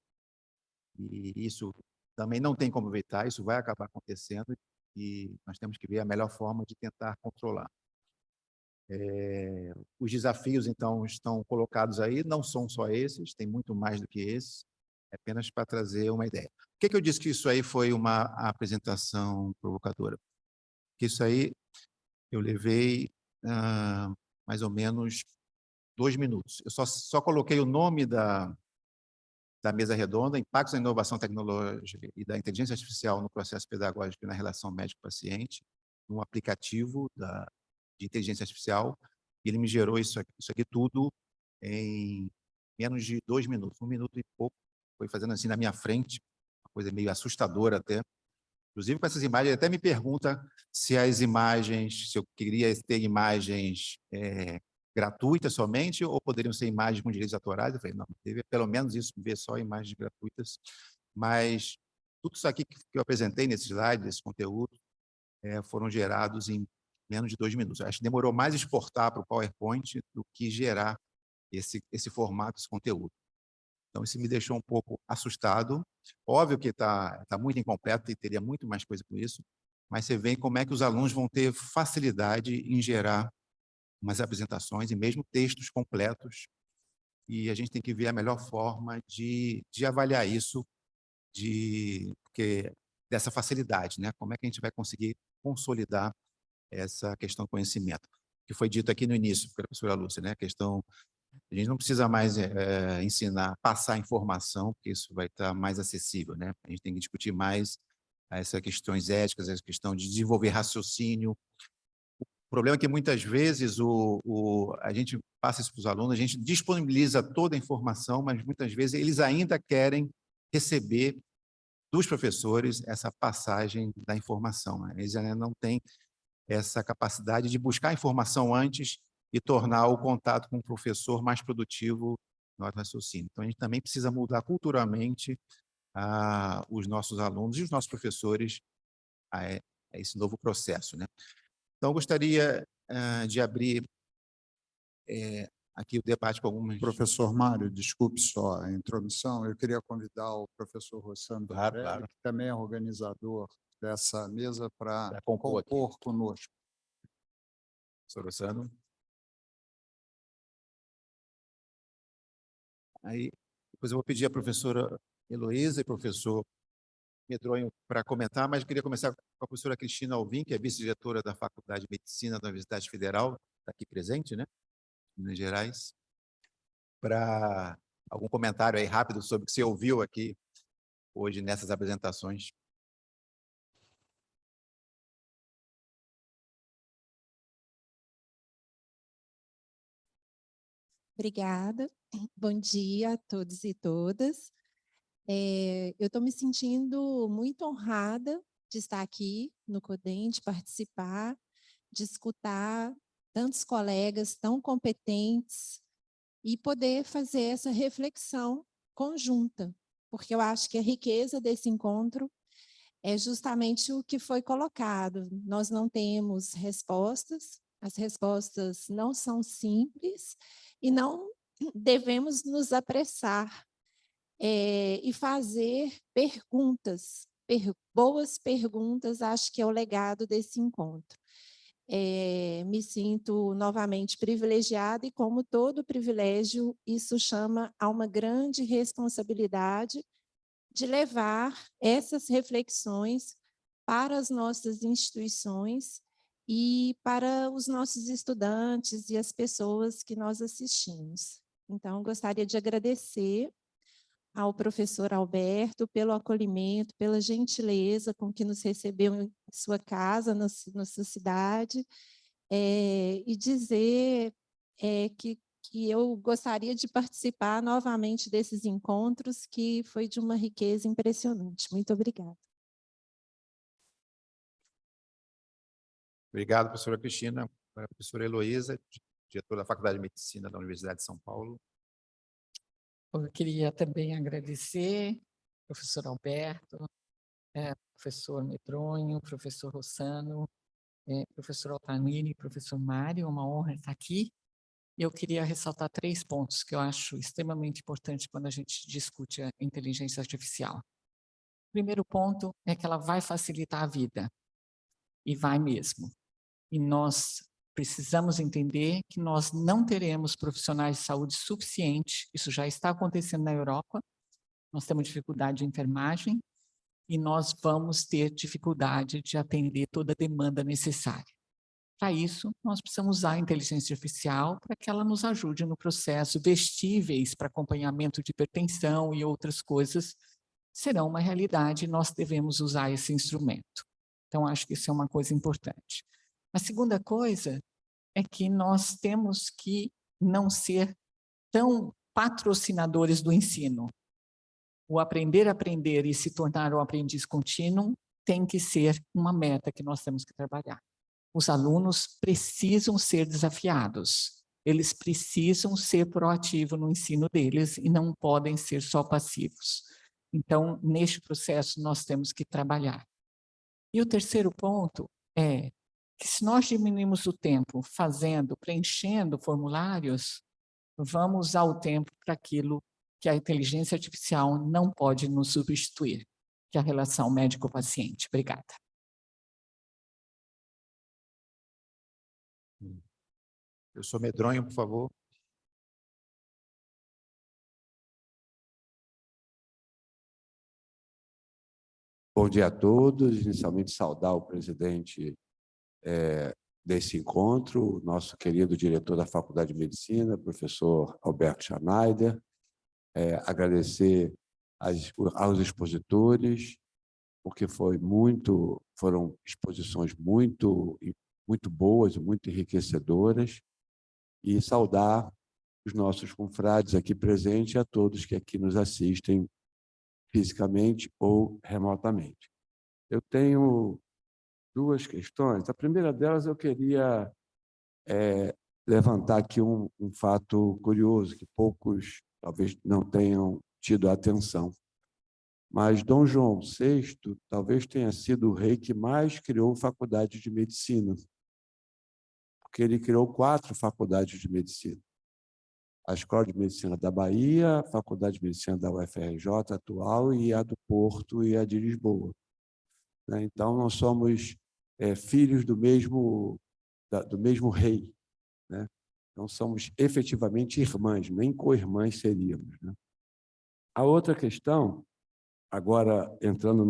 e isso também não tem como evitar, isso vai acabar acontecendo, e nós temos que ver a melhor forma de tentar controlar. Os desafios, então, estão colocados aí, não são só esses, tem muito mais do que esses, é apenas para trazer uma ideia. Por que eu disse que isso aí foi uma apresentação provocadora? Porque isso aí eu levei mais ou menos 2 minutos. Eu só coloquei o nome da mesa redonda, impactos da inovação tecnológica e da inteligência artificial no processo pedagógico e na relação médico-paciente, num aplicativo de inteligência artificial, e ele me gerou isso aqui tudo em menos de 2 minutos, 1 minuto e pouco, foi fazendo assim na minha frente, uma coisa meio assustadora até. Inclusive, com essas imagens, ele até me pergunta se as imagens, se eu queria ter imagens gratuitas somente, ou poderiam ser imagens com direitos autorais. Eu falei, não, deve pelo menos isso, ver só imagens gratuitas. Mas tudo isso aqui que eu apresentei nesse slide, esse conteúdo, foram gerados em menos de 2 minutos. Acho que demorou mais exportar para o PowerPoint do que gerar esse formato, esse conteúdo. Então, isso me deixou um pouco assustado. Óbvio que está muito incompleto e teria muito mais coisa com isso, mas você vê como é que os alunos vão ter facilidade em gerar umas apresentações e mesmo textos completos, e a gente tem que ver a melhor forma de avaliar isso, dessa facilidade, né? Como é que a gente vai conseguir consolidar essa questão do conhecimento, que foi dito aqui no início pela professora Lúcia, né? A gente não precisa mais ensinar, passar informação, porque isso vai estar mais acessível, né? A gente tem que discutir mais essas questões éticas, essa questão de desenvolver raciocínio. O problema é que, muitas vezes, a gente passa isso para os alunos, a gente disponibiliza toda a informação, mas, muitas vezes, eles ainda querem receber dos professores essa passagem da informação, né? Eles ainda não têm essa capacidade de buscar a informação antes e tornar o contato com o professor mais produtivo no raciocínio. Então, a gente também precisa mudar culturalmente os nossos alunos e os nossos professores a esse novo processo, né? Então, eu gostaria de abrir aqui o debate com algumas... Professor Mário, desculpe só a intromissão, eu queria convidar o professor Rossano Claro, Varelli, que também é organizador dessa mesa, para compor conosco. Professor Rossano. Aí, depois eu vou pedir à professora Heloísa e professor Medronho para comentar, mas eu queria começar com a professora Cristina Alvim, que é vice-diretora da Faculdade de Medicina da Universidade Federal, está aqui presente, né, em Minas Gerais, para algum comentário aí rápido sobre o que você ouviu aqui hoje nessas apresentações. Obrigada. Bom dia a todos e todas. Eu estou me sentindo muito honrada de estar aqui no CODEM, de participar, de escutar tantos colegas tão competentes e poder fazer essa reflexão conjunta, porque eu acho que a riqueza desse encontro é justamente o que foi colocado. Nós não temos respostas, as respostas não são simples e não devemos nos apressar e fazer perguntas, boas perguntas, acho que é o legado desse encontro. Me sinto novamente privilegiada e, como todo privilégio, isso chama a uma grande responsabilidade de levar essas reflexões para as nossas instituições e para os nossos estudantes e as pessoas que nós assistimos. Então, gostaria de agradecer ao professor Alberto pelo acolhimento, pela gentileza com que nos recebeu em sua casa, na sua cidade, e dizer que eu gostaria de participar novamente desses encontros, que foi de uma riqueza impressionante. Muito obrigada. Obrigado, professora Cristina. A professora Heloísa, diretora da Faculdade de Medicina da Universidade de São Paulo. Eu queria também agradecer professor Alberto, professor Medronho, professor Rossano, professor Altamiri, professor Mário, é uma honra estar aqui. Eu queria ressaltar 3 pontos que eu acho extremamente importantes quando a gente discute a inteligência artificial. O primeiro ponto é que ela vai facilitar a vida, e vai mesmo. E nós precisamos entender que nós não teremos profissionais de saúde suficientes, isso já está acontecendo na Europa, nós temos dificuldade de enfermagem, e nós vamos ter dificuldade de atender toda a demanda necessária. Para isso, nós precisamos usar a inteligência artificial para que ela nos ajude no processo. Vestíveis para acompanhamento de hipertensão e outras coisas serão uma realidade e nós devemos usar esse instrumento. Então, acho que isso é uma coisa importante. A segunda coisa é que nós temos que não ser tão patrocinadores do ensino. O aprender a aprender e se tornar um aprendiz contínuo tem que ser uma meta que nós temos que trabalhar. Os alunos precisam ser desafiados, eles precisam ser proativos no ensino deles e não podem ser só passivos. Então, neste processo, nós temos que trabalhar. E o terceiro ponto é que se nós diminuirmos o tempo preenchendo formulários, vamos usar o tempo para aquilo que a inteligência artificial não pode nos substituir, que é a relação médico-paciente. Obrigada. Professor Medronho, por favor. Bom dia a todos. Inicialmente, saudar o presidente desse encontro, nosso querido diretor da Faculdade de Medicina, professor Alberto Schneider. Agradecer aos expositores, porque foram exposições muito boas e muito enriquecedoras, e saudar os nossos confrades aqui presentes e a todos que aqui nos assistem fisicamente ou remotamente. Eu tenho 2 questões. A primeira delas, eu queria levantar aqui um fato curioso, que poucos talvez não tenham tido atenção. Mas Dom João VI talvez tenha sido o rei que mais criou faculdades de medicina, porque ele criou 4 faculdades de medicina. A Escola de Medicina da Bahia, a Faculdade de Medicina da UFRJ atual e a do Porto e a de Lisboa. Então, nós somos filhos do mesmo rei. Então, somos efetivamente irmãs, nem co-irmãs seríamos. A outra questão, agora entrando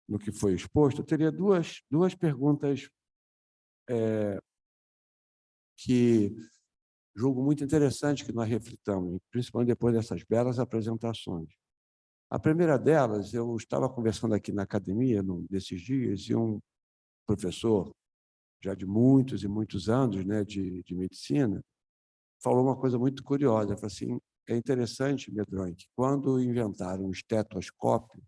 no que foi exposto, eu teria duas perguntas que julgo muito interessante que nós reflitamos, principalmente depois dessas belas apresentações. A primeira delas, eu estava conversando aqui na academia nesses dias, e um professor, já de muitos e muitos anos, de medicina, falou uma coisa muito curiosa. Ele falou assim: é interessante, Medronho, que quando inventaram o estetoscópio,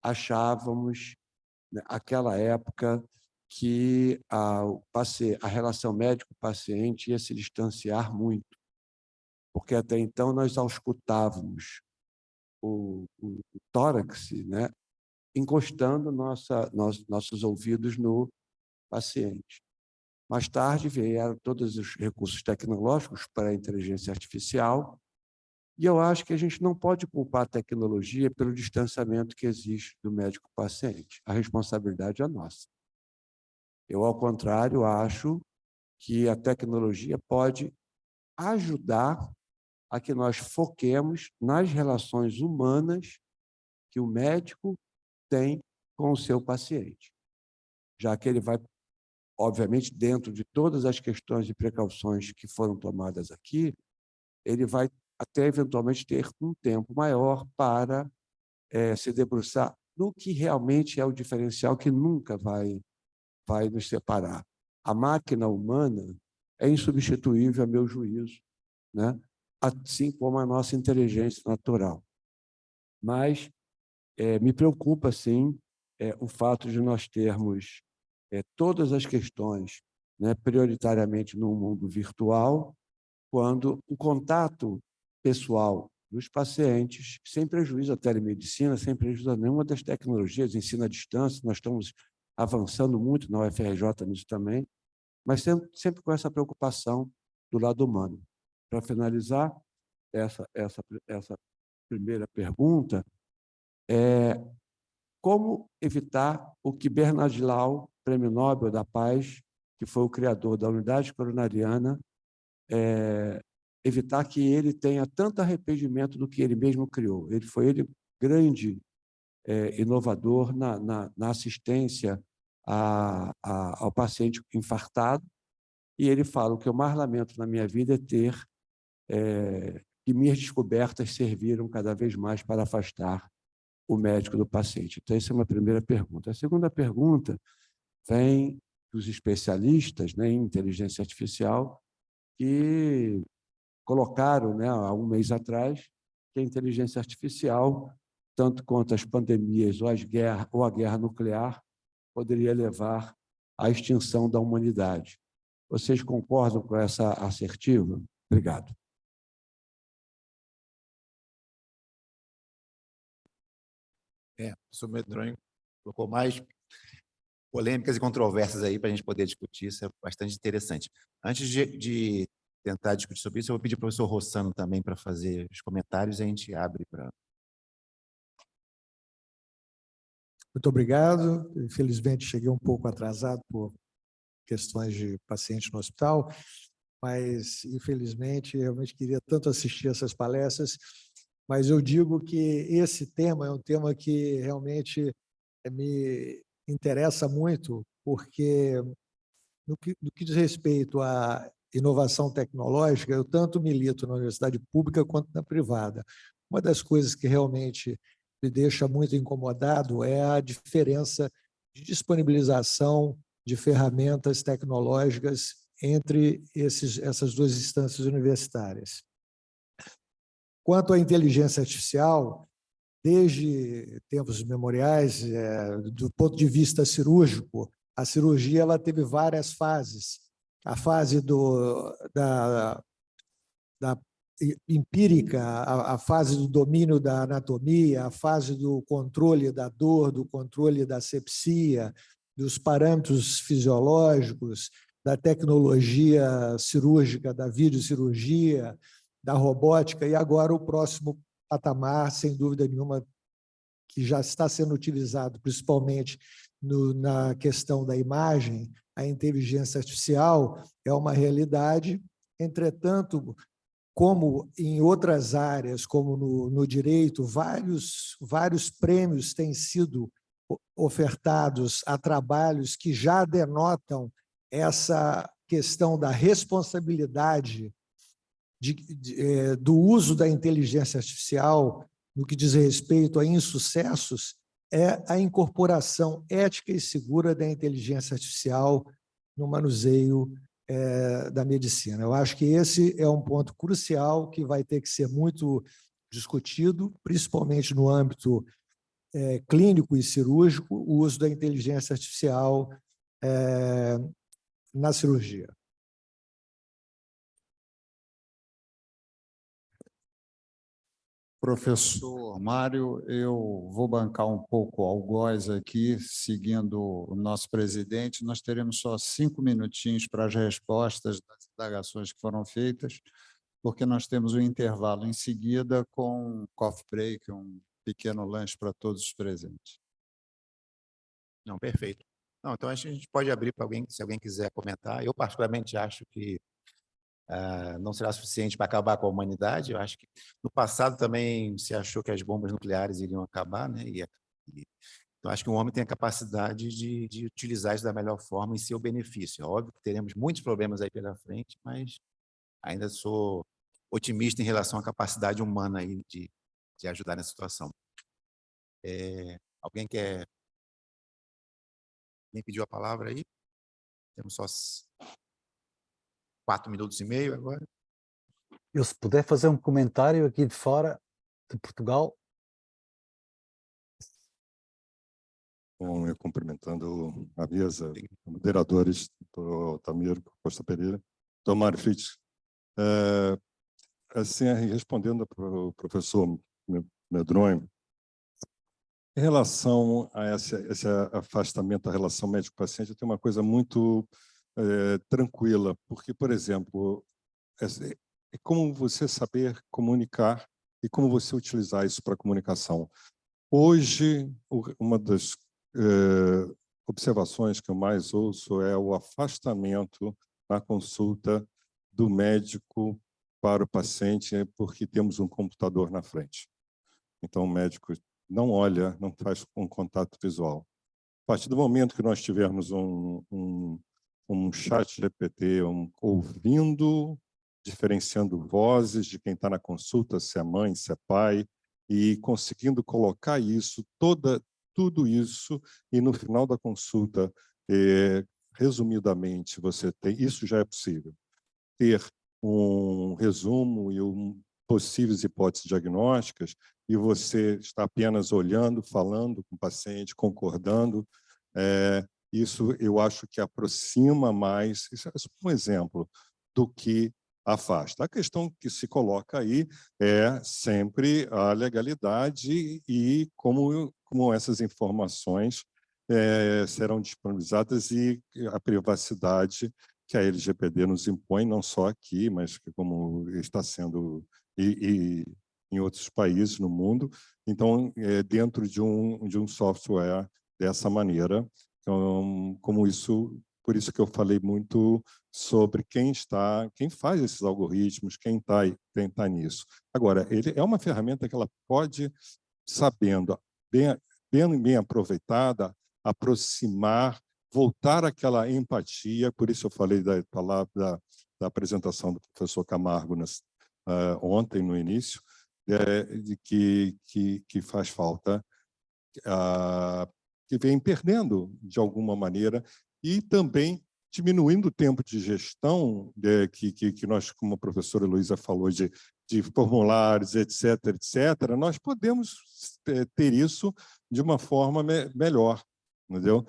achávamos, naquela época, que a relação médico-paciente ia se distanciar muito, porque até então nós auscultávamos o tórax, encostando nossos ouvidos no paciente. Mais tarde vieram todos os recursos tecnológicos para a inteligência artificial, e eu acho que a gente não pode culpar a tecnologia pelo distanciamento que existe do médico-paciente. A responsabilidade é nossa. Eu, ao contrário, acho que a tecnologia pode ajudar a que nós foquemos nas relações humanas que o médico tem com o seu paciente, já que ele vai, obviamente, dentro de todas as questões e precauções que foram tomadas aqui, ele vai até eventualmente ter um tempo maior para se debruçar no que realmente é o diferencial que nunca vai nos separar. A máquina humana é insubstituível, a meu juízo, assim como a nossa inteligência natural. Mas me preocupa, sim, o fato de nós termos todas as questões, prioritariamente no mundo virtual, quando o contato pessoal dos pacientes, sem prejuízo à telemedicina, sem prejuízo a nenhuma das tecnologias, ensino à distância. Nós estamos avançando muito na UFRJ nisso também, mas sempre com essa preocupação do lado humano. Para finalizar, essa primeira pergunta é como evitar o que Bernard Law, Prêmio Nobel da Paz, que foi o criador da unidade coronariana, evitar que ele tenha tanto arrependimento do que ele mesmo criou. Ele grande inovador na assistência ao paciente infartado, e ele fala: o que eu mais lamento na minha vida é ter que minhas descobertas serviram cada vez mais para afastar o médico do paciente. Então, essa é uma primeira pergunta. A segunda pergunta vem dos especialistas, né, em inteligência artificial, que colocaram, né, há um mês atrás, que a inteligência artificial, tanto quanto as pandemias ou a guerra nuclear, poderia levar à extinção da humanidade. Vocês concordam com essa assertiva? Obrigado. O professor Medronho colocou mais polêmicas e controvérsias aí para a gente poder discutir, isso é bastante interessante. Antes de tentar discutir sobre isso, eu vou pedir para o professor Rossano também para fazer os comentários e a gente abre para... Muito obrigado. Infelizmente, cheguei um pouco atrasado por questões de paciente no hospital, mas, infelizmente, realmente queria tanto assistir essas palestras, mas eu digo que esse tema é um tema que realmente me interessa muito, porque, no que diz respeito à inovação tecnológica, eu tanto milito na universidade pública quanto na privada. Uma das coisas que realmente me deixa muito incomodado é a diferença de disponibilização de ferramentas tecnológicas entre essas duas instâncias universitárias. Quanto à inteligência artificial, desde tempos memoriais, do ponto de vista cirúrgico, a cirurgia ela teve várias fases. A fase da empírica, a fase do domínio da anatomia, a fase do controle da dor, do controle da asepsia, dos parâmetros fisiológicos, da tecnologia cirúrgica, da videocirurgia, da robótica, e agora o próximo patamar, sem dúvida nenhuma, que já está sendo utilizado principalmente na questão da imagem, a inteligência artificial é uma realidade. Entretanto, como em outras áreas, como no direito, vários prêmios têm sido ofertados a trabalhos que já denotam essa questão da responsabilidade do uso da inteligência artificial no que diz respeito a insucessos, é a incorporação ética e segura da inteligência artificial no manuseio da medicina. Eu acho que esse é um ponto crucial que vai ter que ser muito discutido, principalmente no âmbito clínico e cirúrgico, o uso da inteligência artificial na cirurgia. Professor Mário, eu vou bancar um pouco o algoz aqui, seguindo o nosso presidente. Nós teremos só 5 minutinhos para as respostas das indagações que foram feitas, porque nós temos um intervalo em seguida com um coffee break, um pequeno lanche para todos os presentes. Não, perfeito. Não, então, a gente pode abrir para alguém, se alguém quiser comentar. Eu, particularmente, acho que não será suficiente para acabar com a humanidade. Eu acho que no passado também se achou que as bombas nucleares iriam acabar, né? Então, acho que o homem tem a capacidade de utilizar isso da melhor forma em seu benefício. É óbvio que teremos muitos problemas aí pela frente, mas ainda sou otimista em relação à capacidade humana aí de ajudar nessa situação. Alguém quer... Quem pediu a palavra aí? Temos só 4 minutos e meio agora. Eu, se puder fazer um comentário aqui de fora de Portugal. Bom, eu cumprimentando a mesa, moderadores, doutor Altamiro Costa Pereira, doutor Mário Fritz. assim, respondendo para o professor Medronho, em relação a esse afastamento da relação médico-paciente, tem uma coisa muito tranquila, porque, por exemplo, é como você saber comunicar e como você utilizar isso para comunicação. Hoje, uma das observações que eu mais ouço é o afastamento na consulta do médico para o paciente, porque temos um computador na frente. Então, o médico não olha, não faz um contato visual. A partir do momento que nós tivermos um chat GPT, ouvindo, diferenciando vozes de quem está na consulta, se é mãe, se é pai, e conseguindo colocar isso, tudo isso, e no final da consulta, resumidamente, isso já é possível, ter um resumo e possíveis hipóteses diagnósticas, e você está apenas olhando, falando com o paciente, concordando. Isso eu acho que aproxima mais, isso é um exemplo, do que afasta. A questão que se coloca aí é sempre a legalidade e como essas informações serão disponibilizadas e a privacidade que a LGPD nos impõe, não só aqui, mas que como está sendo e em outros países no mundo. Então, dentro de um software dessa maneira, então, por isso que eu falei muito sobre quem faz esses algoritmos, quem tá nisso. Agora, ele é uma ferramenta que ela pode, sabendo, bem aproveitada, aproximar, voltar àquela empatia, por isso eu falei da palavra da apresentação do professor Camargo ontem, no início, de que faz falta, que vem perdendo de alguma maneira, e também diminuindo o tempo de gestão, que nós, como a professora Heloísa falou, de formulários, etc., nós podemos ter isso de uma forma melhor, entendeu?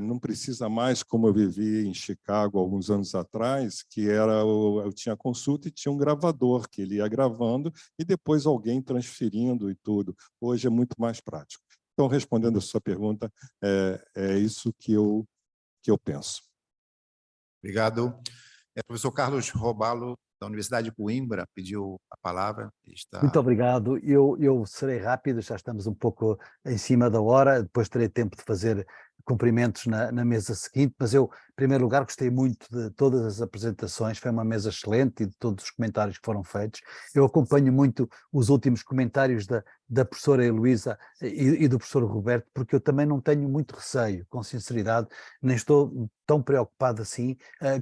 Não precisa mais, como eu vivi em Chicago alguns anos atrás, que eu tinha consulta e tinha um gravador que ele ia gravando e depois alguém transferindo e tudo. Hoje é muito mais prático. Então, respondendo a sua pergunta, é isso que eu penso. Obrigado. Professor Carlos Robalo, da Universidade de Coimbra, pediu a palavra. Muito obrigado. Eu serei rápido, já estamos um pouco em cima da hora, depois terei tempo de fazer cumprimentos na mesa seguinte, mas eu, em primeiro lugar, gostei muito de todas as apresentações, foi uma mesa excelente e de todos os comentários que foram feitos. Eu acompanho muito os últimos comentários da professora Heloísa e do professor Roberto, porque eu também não tenho muito receio, com sinceridade, nem estou tão preocupado assim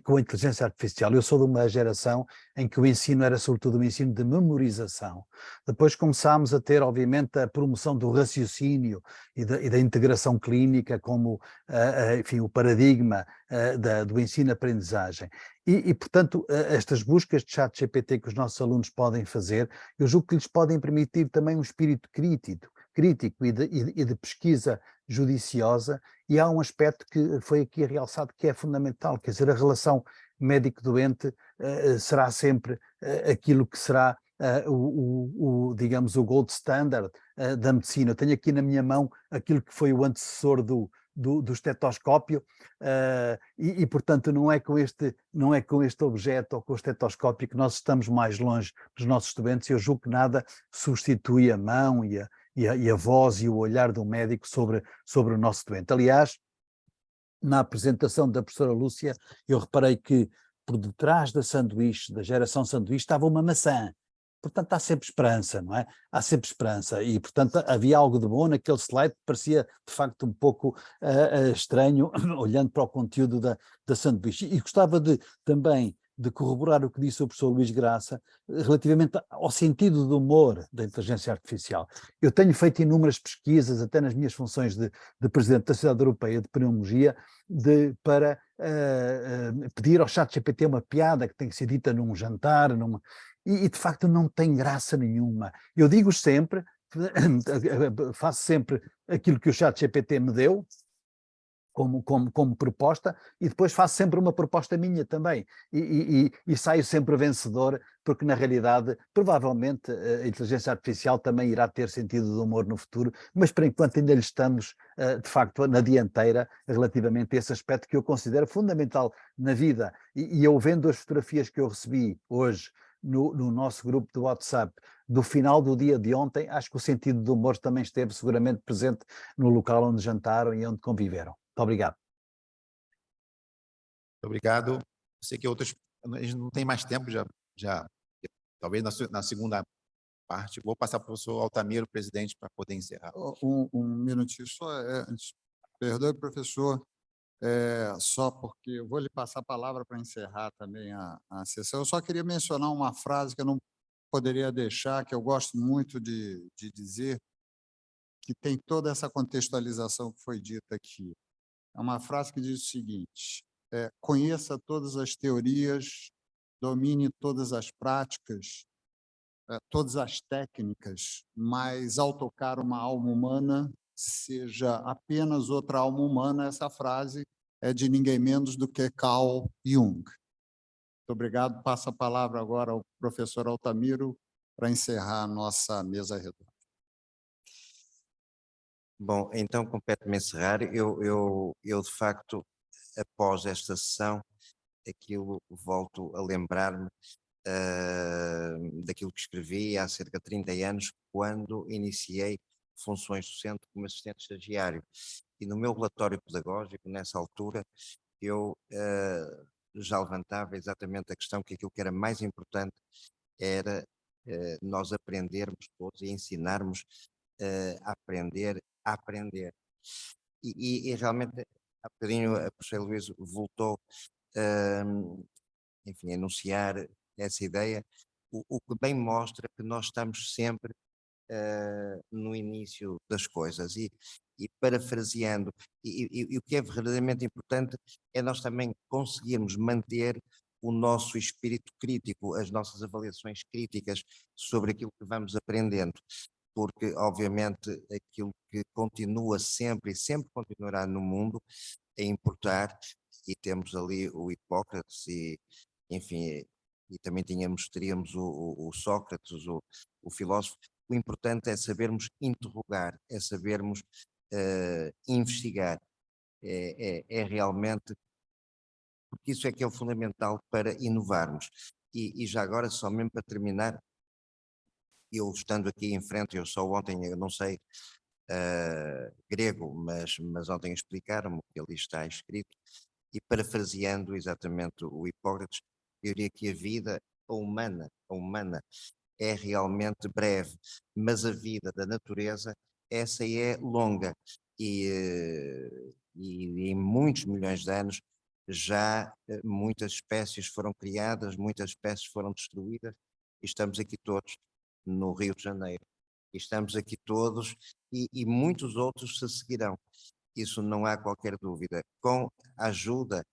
com a inteligência artificial. Eu sou de uma geração em que o ensino era sobretudo um ensino de memorização. Depois começámos a ter, obviamente, a promoção do raciocínio e da integração clínica como, enfim, o paradigma do ensino-aprendizagem. E, portanto, estas buscas de chat GPT que os nossos alunos podem fazer, eu julgo que lhes podem permitir também um espírito crítico e de pesquisa judiciosa, e há um aspecto que foi aqui realçado que é fundamental, quer dizer, a relação médico-doente será sempre aquilo que será digamos, o gold standard da medicina. Eu tenho aqui na minha mão aquilo que foi o antecessor do estetoscópio e, portanto, não é com este objeto ou com o estetoscópio que nós estamos mais longe dos nossos doentes. Eu julgo que nada substitui a mão e a voz e o olhar do médico sobre o nosso doente. Aliás, na apresentação da professora Lúcia, eu reparei que por detrás da sanduíche, da geração sanduíche, estava uma maçã. Portanto, há sempre esperança, não é? Há sempre esperança e, portanto, havia algo de bom naquele slide que parecia, de facto, um pouco estranho, olhando para o conteúdo da sanduíche. E gostava também de corroborar o que disse o professor Luís Graça relativamente ao sentido do humor da inteligência artificial. Eu tenho feito inúmeras pesquisas, até nas minhas funções de Presidente da Sociedade Europeia de Pneumologia, para pedir ao ChatGPT uma piada que tem que ser dita num jantar, e de facto não tem graça nenhuma. Eu digo sempre, faço sempre aquilo que o ChatGPT me deu, como proposta, e depois faço sempre uma proposta minha também, e saio sempre vencedor, porque na realidade, provavelmente, a inteligência artificial também irá ter sentido de humor no futuro, mas por enquanto ainda lhe estamos, de facto, na dianteira relativamente a esse aspecto que eu considero fundamental na vida. E eu vendo as fotografias que eu recebi hoje no nosso grupo do WhatsApp, do final do dia de ontem, acho que o sentido do humor também esteve seguramente presente no local onde jantaram e onde conviveram. Muito obrigado. Obrigado. Sei que outras, a gente não tem mais tempo, talvez na segunda parte. Vou passar para o professor Altamiro, presidente, para poder encerrar. Um minutinho só. Perdoe, professor, só porque eu vou lhe passar a palavra para encerrar também a sessão. Eu só queria mencionar uma frase que eu não poderia deixar, que eu gosto muito de dizer, que tem toda essa contextualização que foi dita aqui. É uma frase que diz o seguinte: conheça todas as teorias, domine todas as práticas, todas as técnicas, mas ao tocar uma alma humana, seja apenas outra alma humana. Essa frase é de ninguém menos do que Carl Jung. Muito obrigado. Passo a palavra agora ao professor Altamiro para encerrar a nossa mesa redonda. Bom, então compete-me encerrar. Eu, de facto, após esta sessão, volto a lembrar-me daquilo que escrevi há cerca de 30 anos, quando iniciei funções docentes como assistente estagiário. E no meu relatório pedagógico, nessa altura, eu já levantava exatamente a questão que aquilo que era mais importante era nós aprendermos todos e ensinarmos a aprender a aprender. E realmente, há bocadinho a professora Luísa voltou enfim, a enunciar essa ideia, o que bem mostra que nós estamos sempre no início das coisas e parafraseando, e o que é verdadeiramente importante é nós também conseguirmos manter o nosso espírito crítico, as nossas avaliações críticas sobre aquilo que vamos aprendendo, porque obviamente aquilo que continua sempre e sempre continuará no mundo a importar, e temos ali o Hipócrates e, enfim, e também teríamos o Sócrates, o filósofo. O importante é sabermos interrogar, é sabermos investigar, é realmente, porque isso é que é o fundamental para inovarmos. E já agora, só mesmo para terminar, eu estando aqui em frente, eu só ontem, eu não sei grego, mas ontem explicaram-me o que ali está escrito, e parafraseando exatamente o Hipócrates, eu diria que a vida humana é realmente breve, mas a vida da natureza, essa é longa, e em muitos milhões de anos já muitas espécies foram criadas, muitas espécies foram destruídas, e estamos aqui todos no Rio de Janeiro, e estamos aqui todos, e muitos outros se seguirão. Isso não há qualquer dúvida, com a ajuda,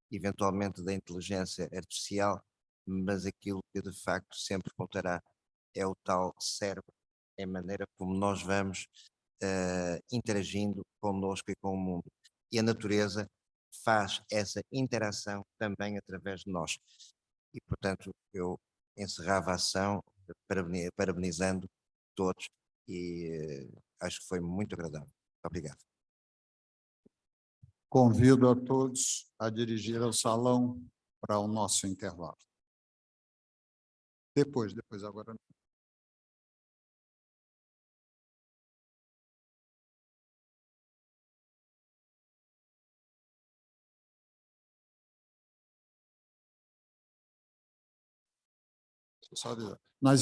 eventualmente, da inteligência artificial, mas aquilo que de facto sempre contará é o tal cérebro, é a maneira como nós vamos interagindo connosco e com o mundo. E a natureza faz essa interação também através de nós. E, portanto, eu encerrava a ação parabenizando todos e acho que foi muito agradável. Obrigado. Convido a todos a dirigir ao salão para o nosso intervalo. Depois agora. Só avisar. Nós